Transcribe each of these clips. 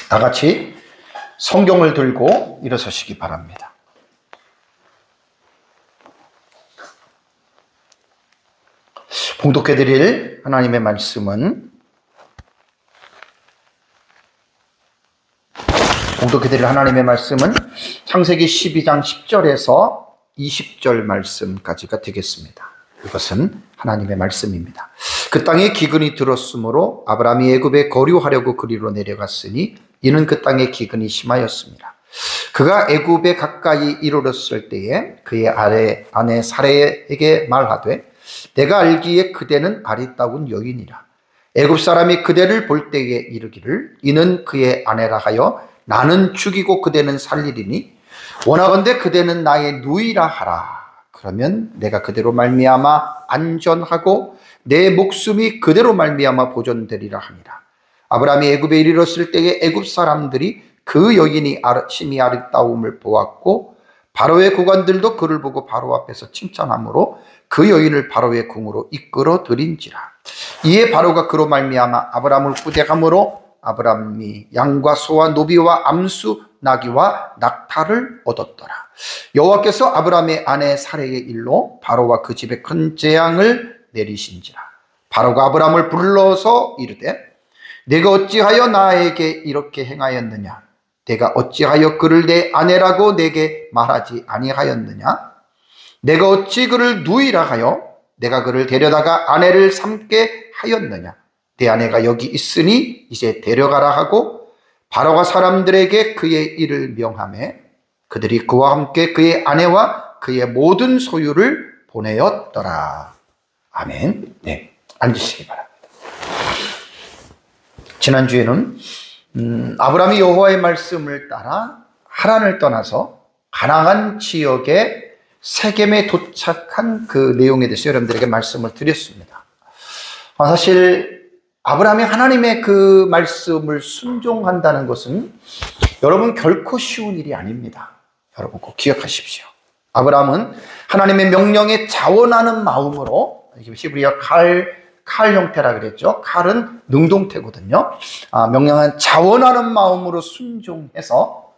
다 같이 성경을 들고 일어서시기 바랍니다. 봉독해 드릴 하나님의 말씀은 창세기 12장 10절에서 20절 말씀까지가 되겠습니다. 이것은 하나님의 말씀입니다. 그 땅에 기근이 들었으므로 아브라함이 애굽에 거류하려고 그리로 내려갔으니 이는 그 땅에 기근이 심하였습니다. 그가 애굽에 가까이 이르렀을 때에 그의 아내 사레에게 말하되 내가 알기에 그대는 아리따운 여인이라. 애굽 사람이 그대를 볼 때에 이르기를 이는 그의 아내라 하여 나는 죽이고 그대는 살리리니 원하건대 그대는 나의 누이라 하라. 그러면 내가 그대로 말미암아 안전하고 내 목숨이 그대로 말미암아 보존되리라 하니라. 아브라함이 애굽에 이르렀을 때에 애굽 사람들이 그 여인이 심히 아름다움을 보았고 바로의 국관들도 그를 보고 바로 앞에서 칭찬하므로 그 여인을 바로의 궁으로 이끌어 들인지라. 이에 바로가 그로 말미암아 아브라함을 구대함으로 아브라함이 양과 소와 노비와 암수 나귀와 낙타를 얻었더라. 여호와께서 아브라함의 아내 사레의 일로 바로와 그 집에 큰 재앙을 내리신지라. 바로가 아브라함을 불러서 이르되 내가 어찌하여 나에게 이렇게 행하였느냐? 내가 어찌하여 그를 내 아내라고 내게 말하지 아니하였느냐? 내가 어찌 그를 누이라 하여 내가 그를 데려다가 아내를 삼게 하였느냐? 내 아내가 여기 있으니 이제 데려가라 하고 바로가 사람들에게 그의 일을 명하매 그들이 그와 함께 그의 아내와 그의 모든 소유를 보내었더라. 아멘. 네, 앉으시기 바랍니다. 지난주에는 아브라함이 여호와의 말씀을 따라 하란을 떠나서 가나안 지역의 세겜에 도착한 그 내용에 대해서 여러분들에게 말씀을 드렸습니다. 사실 아브라함이 하나님의 그 말씀을 순종한다는 것은 여러분 결코 쉬운 일이 아닙니다. 여러분 꼭 기억하십시오. 아브라함은 하나님의 명령에 자원하는 마음으로, 히브리어 칼 형태라 그랬죠. 칼은 능동태거든요. 명령한 자원하는 마음으로 순종해서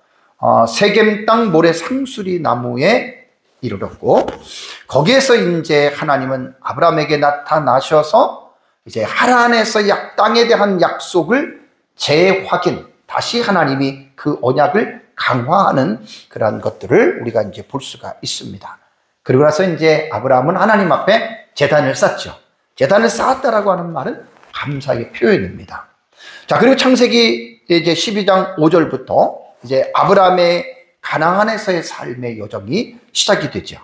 세겜 땅 모래 상수리 나무에 이르렀고, 거기에서 이제 하나님은 아브라함에게 나타나셔서 이제 하란에서 땅에 대한 약속을 재확인, 다시 하나님이 그 언약을 강화하는 그러한 것들을 우리가 이제 볼 수가 있습니다. 그리고 나서 이제 아브라함은 하나님 앞에 제단을 쌓죠. 제단을 쌓았다라고 하는 말은 감사의 표현입니다. 자, 그리고 창세기 이제 12장 5절부터 이제 아브라함의 가나안에서의 삶의 여정이 시작이 되죠.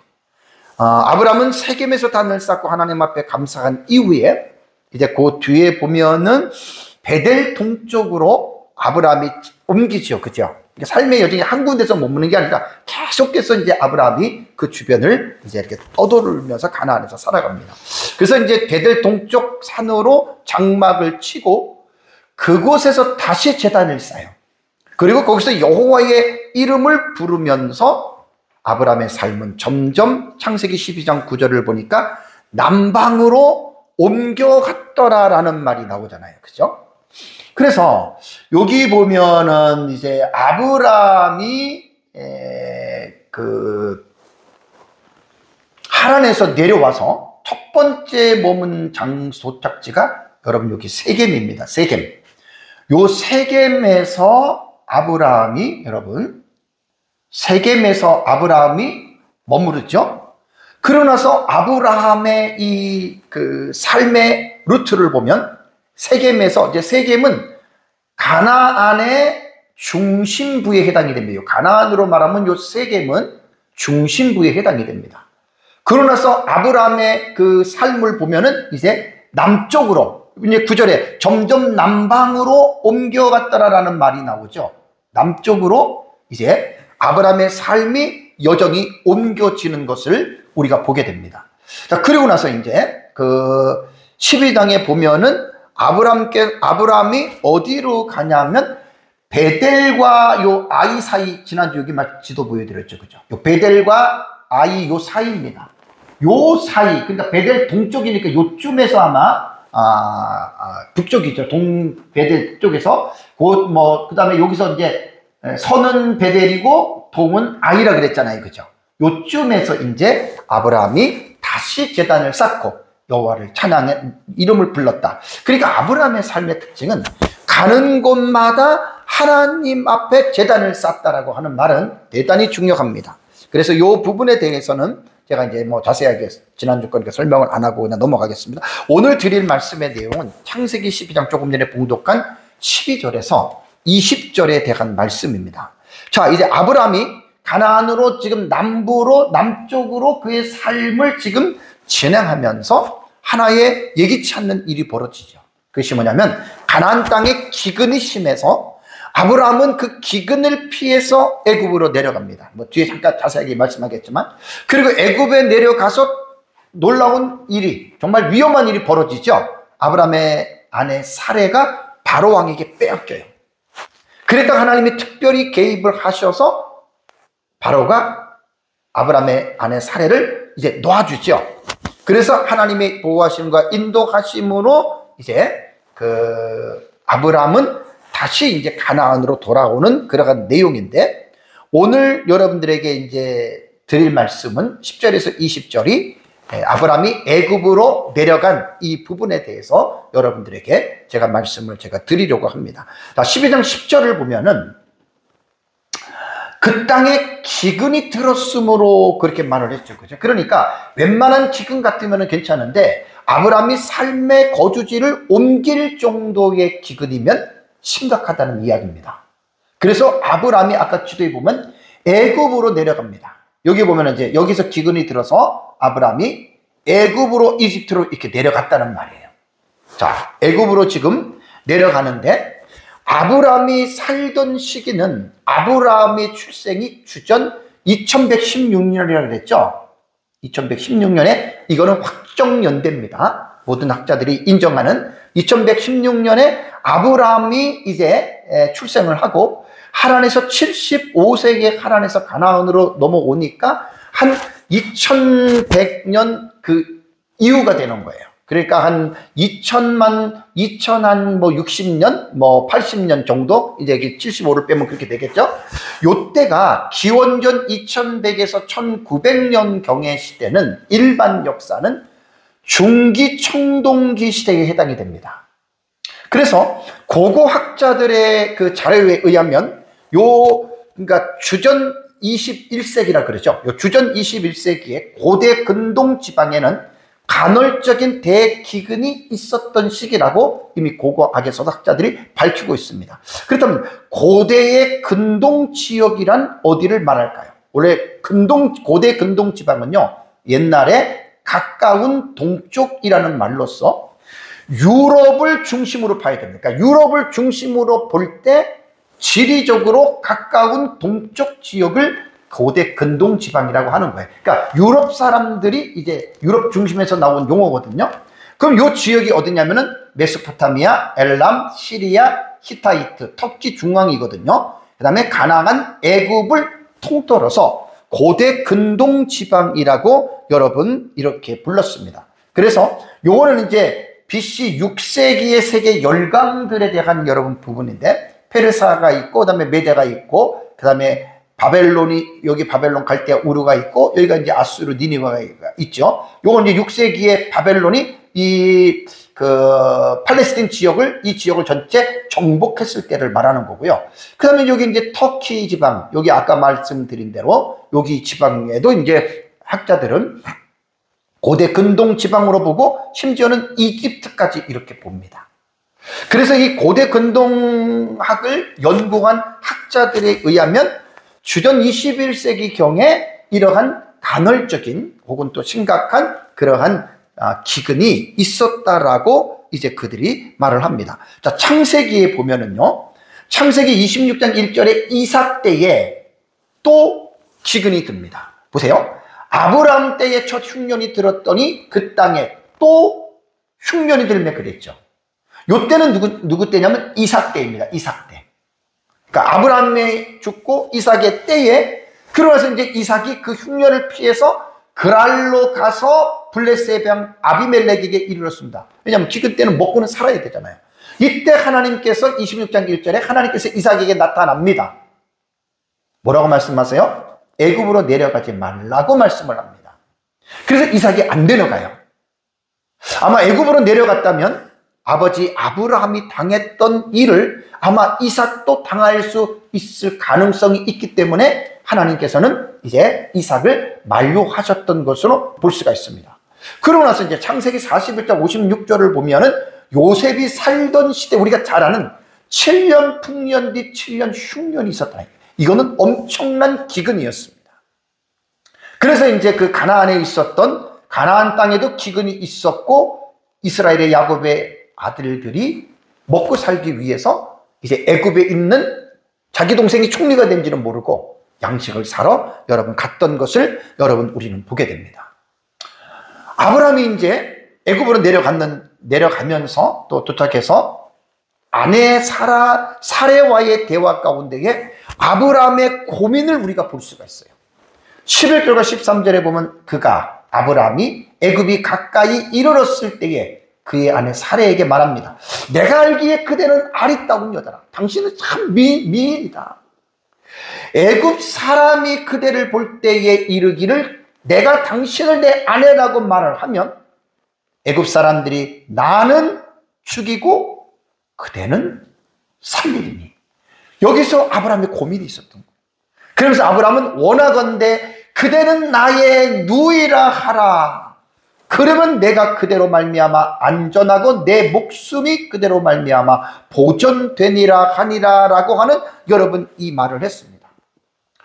아브라함은 세겜에서 단을 쌓고 하나님 앞에 감사한 이후에 이제 그 뒤에 보면은 베델 동쪽으로 아브라함이 옮기죠. 그죠? 삶의 여정이 한 군데서 머무는 게 아니라 계속해서 이제 아브라함이 그 주변을 이제 이렇게 떠돌면서 가나안에서 살아갑니다. 그래서 이제 베델 동쪽 산으로 장막을 치고 그곳에서 다시 제단을 쌓아요. 그리고 거기서 여호와의 이름을 부르면서 아브라함의 삶은 점점 창세기 12장 9절을 보니까 남방으로 옮겨갔더라라는 말이 나오잖아요. 그죠? 그래서 여기 보면은 이제 아브라함이 그 하란에서 내려와서 첫 번째 머문 도착지가 여러분 여기 세겜입니다. 세겜. 요 세겜에서 아브라함이 여러분 세겜에서 아브라함이 머무르죠. 그러고 나서 아브라함의 이 그 삶의 루트를 보면 세겜에서 이제 세겜은 가나안의 중심부에 해당이 됩니다. 가나안으로 말하면 요 세겜은 중심부에 해당이 됩니다. 그러고 나서 아브라함의 그 삶을 보면은 이제 남쪽으로 이제 9절에 점점 남방으로 옮겨갔다라는 말이 나오죠. 남쪽으로 이제 아브라함의 삶이 여정이 옮겨지는 것을 우리가 보게 됩니다. 자, 그리고 나서 이제 그 12장에 보면은 아브라함이 어디로 가냐면 베델과 요 아이 사이, 지난주 여기 지도 보여드렸죠. 그죠? 요 베델과 아이 요 사이입니다. 요 사이, 그러니까 베델 동쪽이니까 요쯤에서 아마 북쪽이죠. 동베델 쪽에서 그 다음에 여기서 이제 서는 베델이고 동은 아이라 그랬잖아요. 그죠? 요쯤에서 이제 아브라함이 다시 제단을 쌓고 여호와를 찬양해 이름을 불렀다. 그러니까 아브라함의 삶의 특징은 가는 곳마다 하나님 앞에 제단을 쌓았다라고 하는 말은 대단히 중요합니다. 그래서 이 부분에 대해서는 제가 이제 자세하게 지난주 거니까 설명을 안 하고 그냥 넘어가겠습니다. 오늘 드릴 말씀의 내용은 창세기 12장 조금 전에 봉독한 12절에서 20절에 대한 말씀입니다. 자, 이제 아브라함이 가나안으로 지금 남쪽으로 그의 삶을 지금 진행하면서 하나의 예기치 않는 일이 벌어지죠. 그것이 뭐냐면 가나안 땅에 기근이 심해서 아브라함은 그 기근을 피해서 애굽으로 내려갑니다. 뒤에 잠깐 자세하게 말씀하겠지만, 그리고 애굽에 내려가서 놀라운 일이, 정말 위험한 일이 벌어지죠. 아브라함의 아내 사레가 바로 왕에게 빼앗겨요. 그랬다가 하나님이 특별히 개입을 하셔서 바로가 아브라함의 아내 사레를 이제 놓아주죠. 그래서 하나님의 보호하심과 인도하심으로 이제 아브라함은 다시 이제 가나안으로 돌아오는 그러한 내용인데, 오늘 여러분들에게 이제 드릴 말씀은 10절에서 20절이 아브라함이 애굽으로 내려간 이 부분에 대해서 여러분들에게 제가 말씀을 드리려고 합니다. 자, 12장 10절을 보면은 그 땅에 기근이 들었으므로 그렇게 말을 했죠. 그죠? 그러니까 웬만한 기근 같으면 괜찮은데 아브라함이 삶의 거주지를 옮길 정도의 기근이면 심각하다는 이야기입니다. 그래서 아브라함이 아까 지도에 보면 애굽으로 내려갑니다. 여기 보면 이제 여기서 기근이 들어서 아브라함이 애굽으로 이집트로 이렇게 내려갔다는 말이에요. 자, 애굽으로 지금 내려가는데 아브라함이 살던 시기는 아브라함의 출생이 주전 2116년이라고 그랬죠. 2116년에 이거는 확정연대입니다. 모든 학자들이 인정하는 2116년에 아브라함이 이제 출생을 하고 하란에서 75세기에 하란에서 가나안으로 넘어오니까 한 2100년 그 이후가 되는 거예요. 그러니까 한 60년, 80년 정도, 이제 75를 빼면 그렇게 되겠죠? 요때가 기원전 2100에서 1900년 경의 시대는 일반 역사는 중기 청동기 시대에 해당이 됩니다. 그래서 고고학자들의 그 자료에 의하면 그러니까 주전 21세기라 그러죠. 요 주전 21세기에 고대 근동 지방에는 간헐적인 대기근이 있었던 시기라고 이미 고고학에서도 학자들이 밝히고 있습니다. 그렇다면 고대의 근동 지역이란 어디를 말할까요? 원래 고대 근동 지방은요, 옛날에 가까운 동쪽이라는 말로써 유럽을 중심으로 봐야 됩니다. 그러니까 유럽을 중심으로 볼 때 지리적으로 가까운 동쪽 지역을 고대 근동 지방이라고 하는 거예요. 그러니까 유럽 사람들이 이제 유럽 중심에서 나온 용어거든요. 그럼 이 지역이 어디냐면은 메소포타미아, 엘람, 시리아, 히타이트, 터키 중앙이거든요. 그 다음에 가나안, 애굽을 통틀어서 고대 근동 지방이라고 여러분 이렇게 불렀습니다. 그래서 요거는 이제 BC 6세기의 세계 열강들에 대한 여러분 부분인데, 페르사가 있고, 그 다음에 메데가 있고, 그 다음에 여기 바벨론 갈대아 우르가 있고, 여기가 이제 아수르 니니웨가 있죠. 요건 이제 6세기의 바벨론이 팔레스틴 이 지역을 전체 정복했을 때를 말하는 거고요. 그 다음에 여기 이제 터키 지방, 여기 아까 말씀드린 대로 여기 지방에도 이제 학자들은 고대 근동 지방으로 보고 심지어는 이집트까지 이렇게 봅니다. 그래서 이 고대 근동학을 연구한 학자들에 의하면 주전 21세기 경에 이러한 간헐적인 혹은 또 심각한 그러한 기근이 있었다라고 이제 그들이 말을 합니다. 자, 창세기에 보면은요, 창세기 26장 1절에 이삭 때에 또 기근이 듭니다. 보세요. 아브라함 때에 첫 흉년이 들었더니 그 땅에 또 흉년이 들며 그랬죠. 요때는 누구 때냐면 이삭 때입니다. 이삭 때. 그러니까 아브라함이 죽고 이삭의 때에, 그러면서 이제 이삭이 그 흉년을 피해서 그랄로 가서 블레셋의 방 아비멜렉에게 이르렀습니다. 왜냐하면 지금 때는 먹고는 살아야 되잖아요. 이때 하나님께서 26장 1절에 하나님께서 이삭에게 나타납니다. 뭐라고 말씀하세요? 애굽으로 내려가지 말라고 말씀을 합니다. 그래서 이삭이 안 내려가요. 아마 애굽으로 내려갔다면 아버지 아브라함이 당했던 일을 아마 이삭도 당할 수 있을 가능성이 있기 때문에 하나님께서는 이제 이삭을 만류하셨던 것으로 볼 수가 있습니다. 그러고 나서 이제 창세기 41장 56절을 보면은 요셉이 살던 시대, 우리가 잘 아는 7년 풍년 뒤 7년 흉년이 있었다. 이거는 엄청난 기근이었습니다. 그래서 이제 그 가나안에 있었던 가나안 땅에도 기근이 있었고 이스라엘의 야곱의 아들들이 먹고 살기 위해서 이제 애굽에 있는 자기 동생이 총리가 된지는 모르고 양식을 사러 여러분 갔던 것을 여러분 우리는 보게 됩니다. 아브라함이 이제 애굽으로 내려가면서 또 도착해서 아내 사레와의 대화 가운데에 아브라함의 고민을 우리가 볼 수가 있어요. 11절과 13절에 보면 아브라함이 애굽이 가까이 이르렀을 때에 그의 아내 사레에게 말합니다. 내가 알기에 그대는 아리따운 여자라. 당신은 참 미인이다. 애굽 사람이 그대를 볼 때에 이르기를 내가 당신을 내 아내라고 말을 하면 애굽 사람들이 나는 죽이고 그대는 살리리니. 여기서 아브라함의 고민이 있었던 거예요. 그러면서 아브라함은 원하건대 그대는 나의 누이라 하라. 그러면 내가 그대로 말미암아 안전하고 내 목숨이 그대로 말미암아 보존되니라 하니라 라고 하는 여러분 이 말을 했습니다.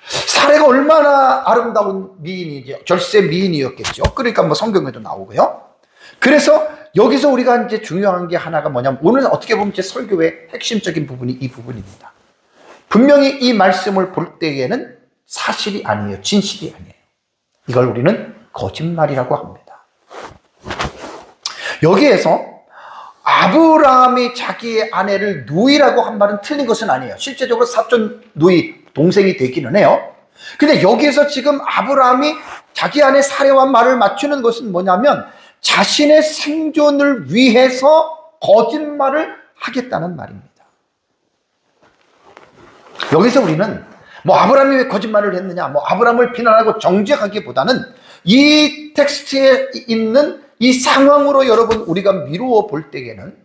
사례가 얼마나 아름다운 미인이죠. 절세 미인이었겠죠. 그러니까 뭐 성경에도 나오고요. 그래서 여기서 우리가 이제 중요한 게 하나가 뭐냐면 오늘 어떻게 보면 제 설교의 핵심적인 부분이 이 부분입니다. 분명히 이 말씀을 볼 때에는 사실이 아니에요. 진실이 아니에요. 이걸 우리는 거짓말이라고 합니다. 여기에서 아브라함이 자기의 아내를 누이라고 한 말은 틀린 것은 아니에요. 실제적으로 사촌 누이, 동생이 되기는 해요. 근데 여기에서 지금 아브라함이 자기 아내 사레와 말을 맞추는 것은 뭐냐면 자신의 생존을 위해서 거짓말을 하겠다는 말입니다. 여기서 우리는 뭐 아브라함이 왜 거짓말을 했느냐, 뭐 아브라함을 비난하고 정죄하기보다는 이 텍스트에 있는 이 상황으로 여러분 우리가 미루어 볼 때에는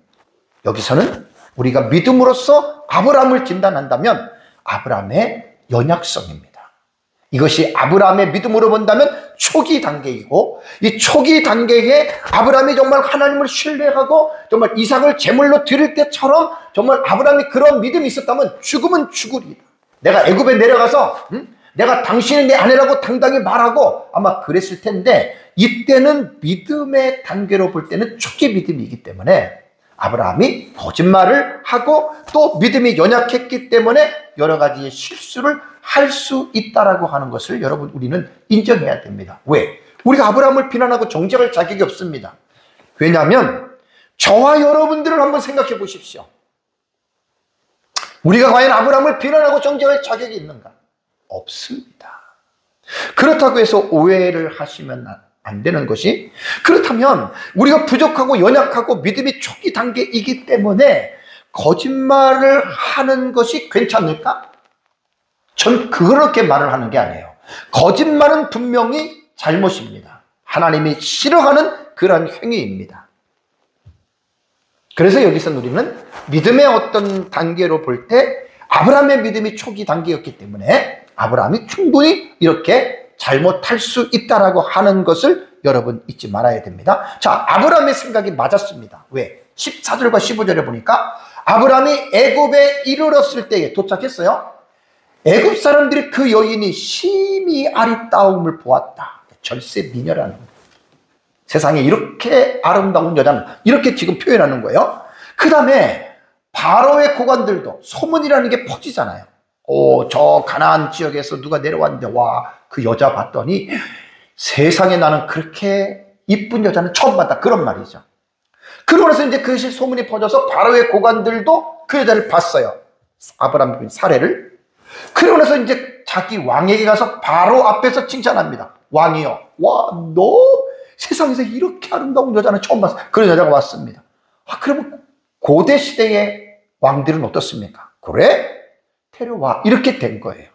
여기서는 우리가 믿음으로써 아브라함을 진단한다면 아브라함의 연약성입니다. 이것이 아브라함의 믿음으로 본다면 초기 단계이고 이 초기 단계에 아브라함이 정말 하나님을 신뢰하고 정말 이삭을 제물로 드릴 때처럼 정말 아브라함이 그런 믿음이 있었다면 죽으면 죽으리라. 내가 애굽에 내려가서 내가 당신이 내 아내라고 당당히 말하고 아마 그랬을 텐데 이때는 믿음의 단계로 볼 때는 초기 믿음이기 때문에 아브라함이 거짓말을 하고 또 믿음이 연약했기 때문에 여러 가지의 실수를 할 수 있다라고 하는 것을 여러분 우리는 인정해야 됩니다. 왜? 우리가 아브라함을 비난하고 정죄할 자격이 없습니다. 왜냐하면 저와 여러분들을 한번 생각해 보십시오. 우리가 과연 아브라함을 비난하고 정죄할 자격이 있는가? 없습니다. 그렇다고 해서 오해를 하시면 안 되는 것이, 그렇다면 우리가 부족하고 연약하고 믿음이 초기 단계이기 때문에 거짓말을 하는 것이 괜찮을까? 전 그렇게 말을 하는 게 아니에요. 거짓말은 분명히 잘못입니다. 하나님이 싫어하는 그런 행위입니다. 그래서 여기서 우리는 믿음의 어떤 단계로 볼 때 아브라함의 믿음이 초기 단계였기 때문에 아브라함이 충분히 이렇게 잘못할 수 있다라고 하는 것을 여러분 잊지 말아야 됩니다. 자, 아브라함의 생각이 맞았습니다. 왜? 14절과 15절에 보니까 아브라함이 애굽에 이르렀을 때에 도착했어요. 애굽 사람들이 그 여인이 심히 아리따움을 보았다. 절세 미녀라는 거예요. 세상에 이렇게 아름다운 여자는 이렇게 지금 표현하는 거예요. 그 다음에 바로의 고관들도 소문이라는 게 퍼지잖아요. 저 가나안 지역에서 누가 내려왔는데 와, 그 여자 봤더니 세상에 나는 그렇게 이쁜 여자는 처음 봤다, 그런 말이죠. 그러고 나서 이제 그 소문이 퍼져서 바로의 고관들도 그 여자를 봤어요. 아브라함 사례를. 그러고 나서 이제 자기 왕에게 가서 바로 앞에서 칭찬합니다. 왕이요, 와, 너 세상에서 이렇게 아름다운 여자는 처음 봤어. 그런 여자가 왔습니다. 그러면 고대 시대의 왕들은 어떻습니까? 그래? 데려와. 이렇게 된 거예요.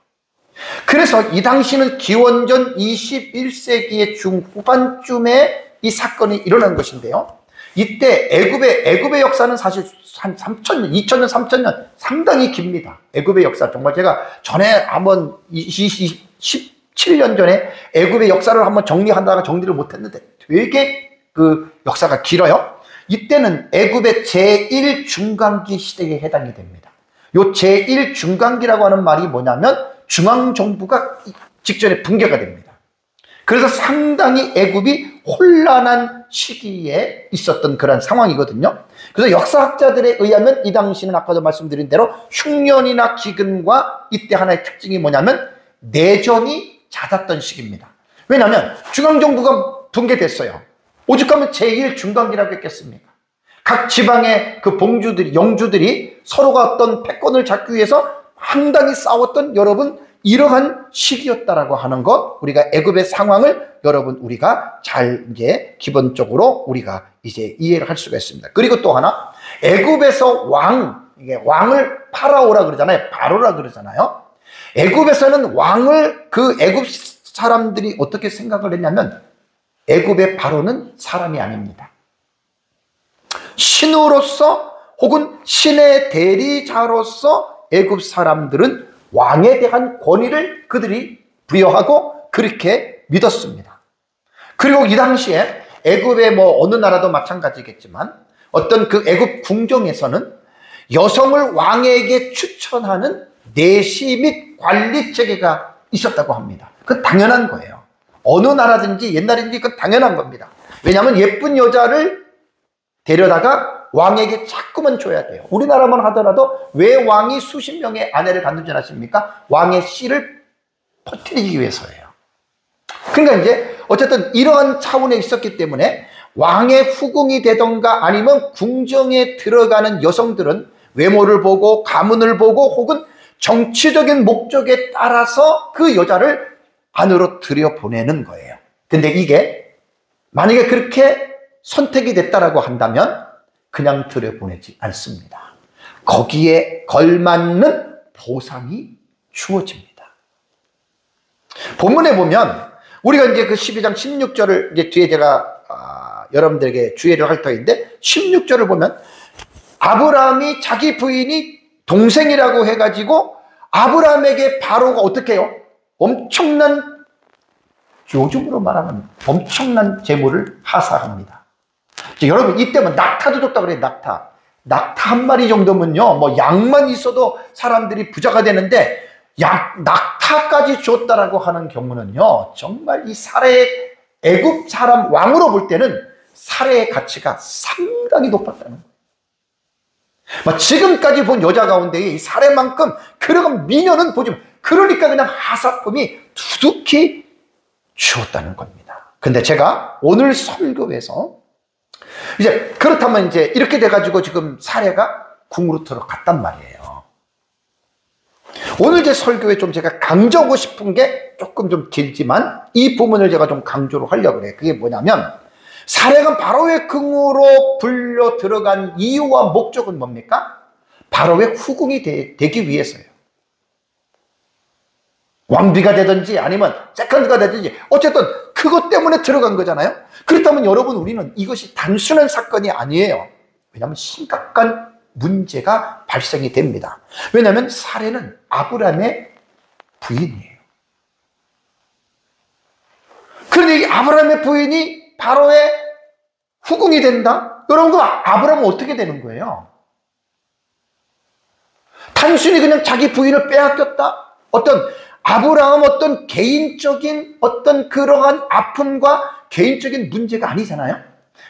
그래서 이 당시는 기원전 21세기의 중후반쯤에 이 사건이 일어난 것인데요. 이때 애굽의 역사는 사실 한 3,000년, 2,000년, 3,000년 상당히 깁니다. 애굽의 역사 정말 제가 전에 한번 17년 전에 애굽의 역사를 한번 정리한다가 정리를 못했는데 되게 그 역사가 길어요. 이때는 애굽의 제1중간기 시대에 해당이 됩니다. 요 제1중간기라고 하는 말이 뭐냐면 중앙정부가 직전에 붕괴가 됩니다. 그래서 상당히 애굽이 혼란한 시기에 있었던 그런 상황이거든요. 그래서 역사학자들에 의하면 이 당시는 아까도 말씀드린 대로 흉년이나 기근과 이때 하나의 특징이 뭐냐면 내전이 잦았던 시기입니다. 왜냐하면 중앙정부가 붕괴됐어요. 오죽하면 제1중간기라고 했겠습니까? 각 지방의 그 봉주들이, 영주들이 서로가 어떤 패권을 잡기 위해서 상당히 싸웠던 여러분 이러한 시기였다라고 하는 것, 우리가 애굽의 상황을 여러분 우리가 잘 이제 기본적으로 우리가 이제 이해를 할 수가 있습니다. 그리고 또 하나, 애굽에서 이게 왕을 파라오라 그러잖아요. 바로라 그러잖아요. 애굽에서는 왕을 그 애굽 사람들이 어떻게 생각을 했냐면 애굽의 바로는 사람이 아닙니다. 신으로서 혹은 신의 대리자로서 애굽 사람들은 왕에 대한 권위를 그들이 부여하고 그렇게 믿었습니다. 그리고 이 당시에 애굽의 어느 나라도 마찬가지겠지만 어떤 그 애굽 궁정에서는 여성을 왕에게 추천하는 내시 및 관리 체계가 있었다고 합니다. 그건 당연한 거예요. 어느 나라든지 옛날인지 그건 당연한 겁니다. 왜냐하면 예쁜 여자를 데려다가 왕에게 자꾸만 줘야 돼요. 우리나라만 하더라도 왜 왕이 수십 명의 아내를 갖는 줄 아십니까? 왕의 씨를 퍼뜨리기 위해서예요. 그러니까 이제 어쨌든 이러한 차원에 있었기 때문에 왕의 후궁이 되던가 아니면 궁정에 들어가는 여성들은 외모를 보고 가문을 보고 혹은 정치적인 목적에 따라서 그 여자를 안으로 들여보내는 거예요. 근데 이게 만약에 그렇게 선택이 됐다라고 한다면 그냥 들여보내지 않습니다. 거기에 걸맞는 보상이 주어집니다. 본문에 보면 우리가 이제 그 12장 16절을 이제 뒤에 제가 여러분들에게 주의를 할 터인데 16절을 보면 아브라함이 자기 부인이 동생이라고 해가지고 아브라함에게 바로가 어떻게 해요? 엄청난, 요즘으로 말하면 엄청난 재물을 하사합니다. 여러분 이때면 낙타도 줬다고 그래요. 낙타 한 마리 정도면요 양만 있어도 사람들이 부자가 되는데 낙타까지 줬다라고 하는 경우는요 정말 이 살해의 애굽 사람 왕으로 볼 때는 살해의 가치가 상당히 높았다는 거예요. 지금까지 본 여자 가운데 이 살해만큼 그런 미녀는 보지 그러니까 그냥 하사품이 두둑히 주었다는 겁니다. 근데 제가 오늘 설교에서 이제 그렇다면 이제 이렇게 돼가지고 지금 사례가 궁으로 들어갔단 말이에요. 오늘 제 설교에 좀 제가 강조하고 싶은 게 조금 좀 길지만 이 부분을 제가 좀 강조를 하려고 그래요. 그게 뭐냐면 사례가 바로의 궁으로 불려 들어간 이유와 목적은 뭡니까? 바로의 후궁이 되기 위해서예요. 왕비가 되든지 아니면 세컨드가 되든지 어쨌든 그것 때문에 들어간 거잖아요. 그렇다면 여러분 우리는 이것이 단순한 사건이 아니에요. 왜냐하면 심각한 문제가 발생이 됩니다. 왜냐하면 사례는 아브라함의 부인이에요. 그런데 이 아브라함의 부인이 바로의 후궁이 된다? 여러분 그 아브라함은 어떻게 되는 거예요? 단순히 그냥 자기 부인을 빼앗겼다? 아브라함 어떤 개인적인 어떤 그러한 아픔과 개인적인 문제가 아니잖아요.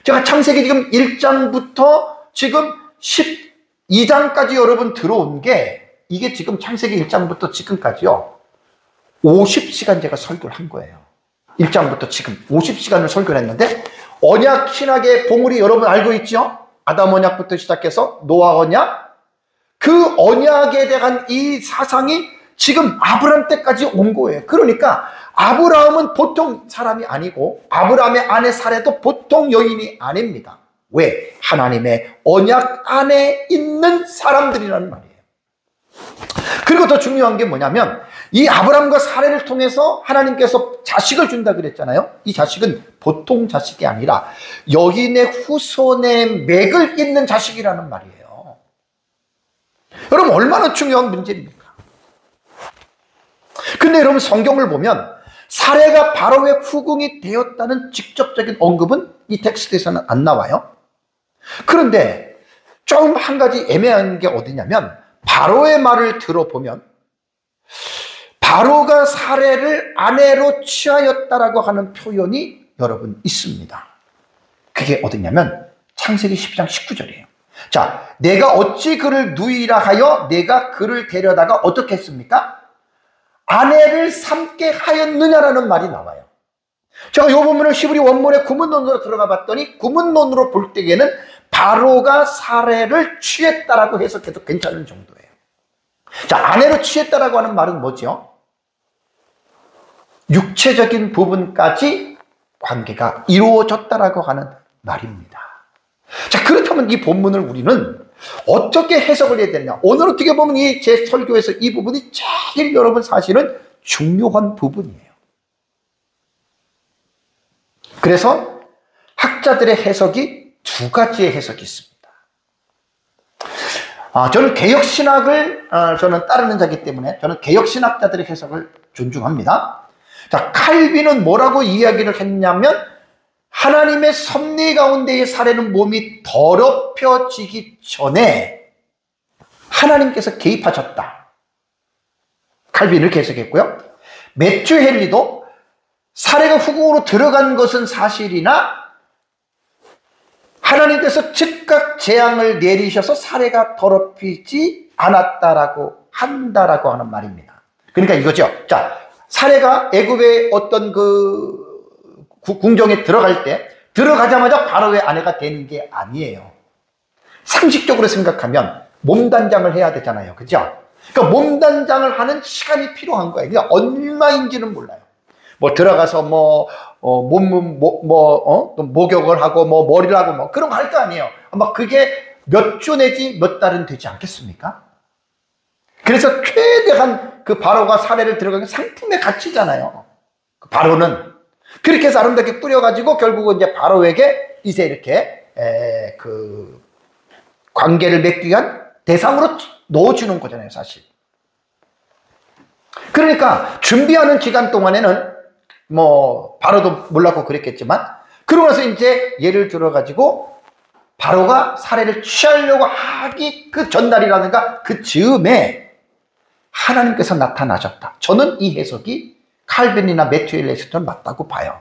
제가 창세기 지금 1장부터 지금 12장까지 여러분 들어온 게 이게 지금 창세기 1장부터 지금까지요 50시간 제가 설교를 한 거예요. 1장부터 지금 50시간을 설교를 했는데 언약 신학의 보물이 여러분 알고 있죠? 아담 언약부터 시작해서 노아 언약, 그 언약에 대한 이 사상이 지금 아브라함 때까지 온 거예요. 그러니까 아브라함은 보통 사람이 아니고 아브라함의 아내 사레도 보통 여인이 아닙니다. 왜? 하나님의 언약 안에 있는 사람들이라는 말이에요. 그리고 더 중요한 게 뭐냐면 이 아브라함과 사레를 통해서 하나님께서 자식을 준다 그랬잖아요. 이 자식은 보통 자식이 아니라 여인의 후손의 맥을 잇는 자식이라는 말이에요. 여러분 얼마나 중요한 문제입니까? 근데 여러분 성경을 보면 사레가 바로의 후궁이 되었다는 직접적인 언급은 이 텍스트에서는 안 나와요. 그런데 좀 한 가지 애매한 게 어디냐면 바로의 말을 들어보면 바로가 사레를 아내로 취하였다라고 하는 표현이 여러분 있습니다. 그게 어디냐면 창세기 12장 19절이에요. 자, 내가 어찌 그를 누이라 하여 내가 그를 데려다가 어떻게 했습니까? 아내를 삼게 하였느냐라는 말이 나와요. 제가 이 부분을 히브리 원문의 구문론으로 들어가 봤더니 구문론으로 볼 때에는 바로가 사레를 취했다라고 해석해도 괜찮은 정도예요. 자, 아내로 취했다라고 하는 말은 뭐죠? 육체적인 부분까지 관계가 이루어졌다라고 하는 말입니다. 자, 그렇다면 이 본문을 우리는 어떻게 해석을 해야 되느냐? 오늘 어떻게 보면 제 설교에서 이 부분이 제일 여러분 사실은 중요한 부분이에요. 그래서 학자들의 해석이 두 가지의 해석이 있습니다. 저는 개혁신학을 저는 따르는 자이기 때문에 저는 개혁신학자들의 해석을 존중합니다. 자, 칼빈은 뭐라고 이야기를 했냐면 하나님의 섭리 가운데의 사례는 몸이 더럽혀지기 전에 하나님께서 개입하셨다. 칼빈을 이렇게 해석했고요. 매튜 헨리도 사례가 후궁으로 들어간 것은 사실이나 하나님께서 즉각 재앙을 내리셔서 사례가 더럽히지 않았다라고 한다라고 하는 말입니다. 그러니까 이거죠. 자, 사례가 애굽의 어떤 궁정에 들어갈 때 들어가자마자 바로의 아내가 되는 게 아니에요. 상식적으로 생각하면 몸단장을 해야 되잖아요. 그죠? 그러니까 몸단장을 하는 시간이 필요한 거예요. 그러니까 얼마인지는 몰라요. 뭐 들어가서 목욕을 하고 머리를 하고 그런 거 할 거 아니에요. 아마 그게 몇 주 내지 몇 달은 되지 않겠습니까? 그래서 최대한 그 바로가 사례를 들어가는 상품의 가치잖아요. 바로는 그렇게 해서 아름답게 꾸려가지고 결국은 이제 바로에게 이제 이렇게 관계를 맺기 위한 대상으로 넣어주는 거잖아요, 사실. 그러니까 준비하는 기간 동안에는 바로도 몰랐고 그랬겠지만 그러고 나서 이제 예를 들어가지고 바로가 사례를 취하려고 하기 그 전날이라든가 그 즈음에 하나님께서 나타나셨다. 저는 이 해석이 칼빈이나 매튜 헬리스턴 맞다고 봐요.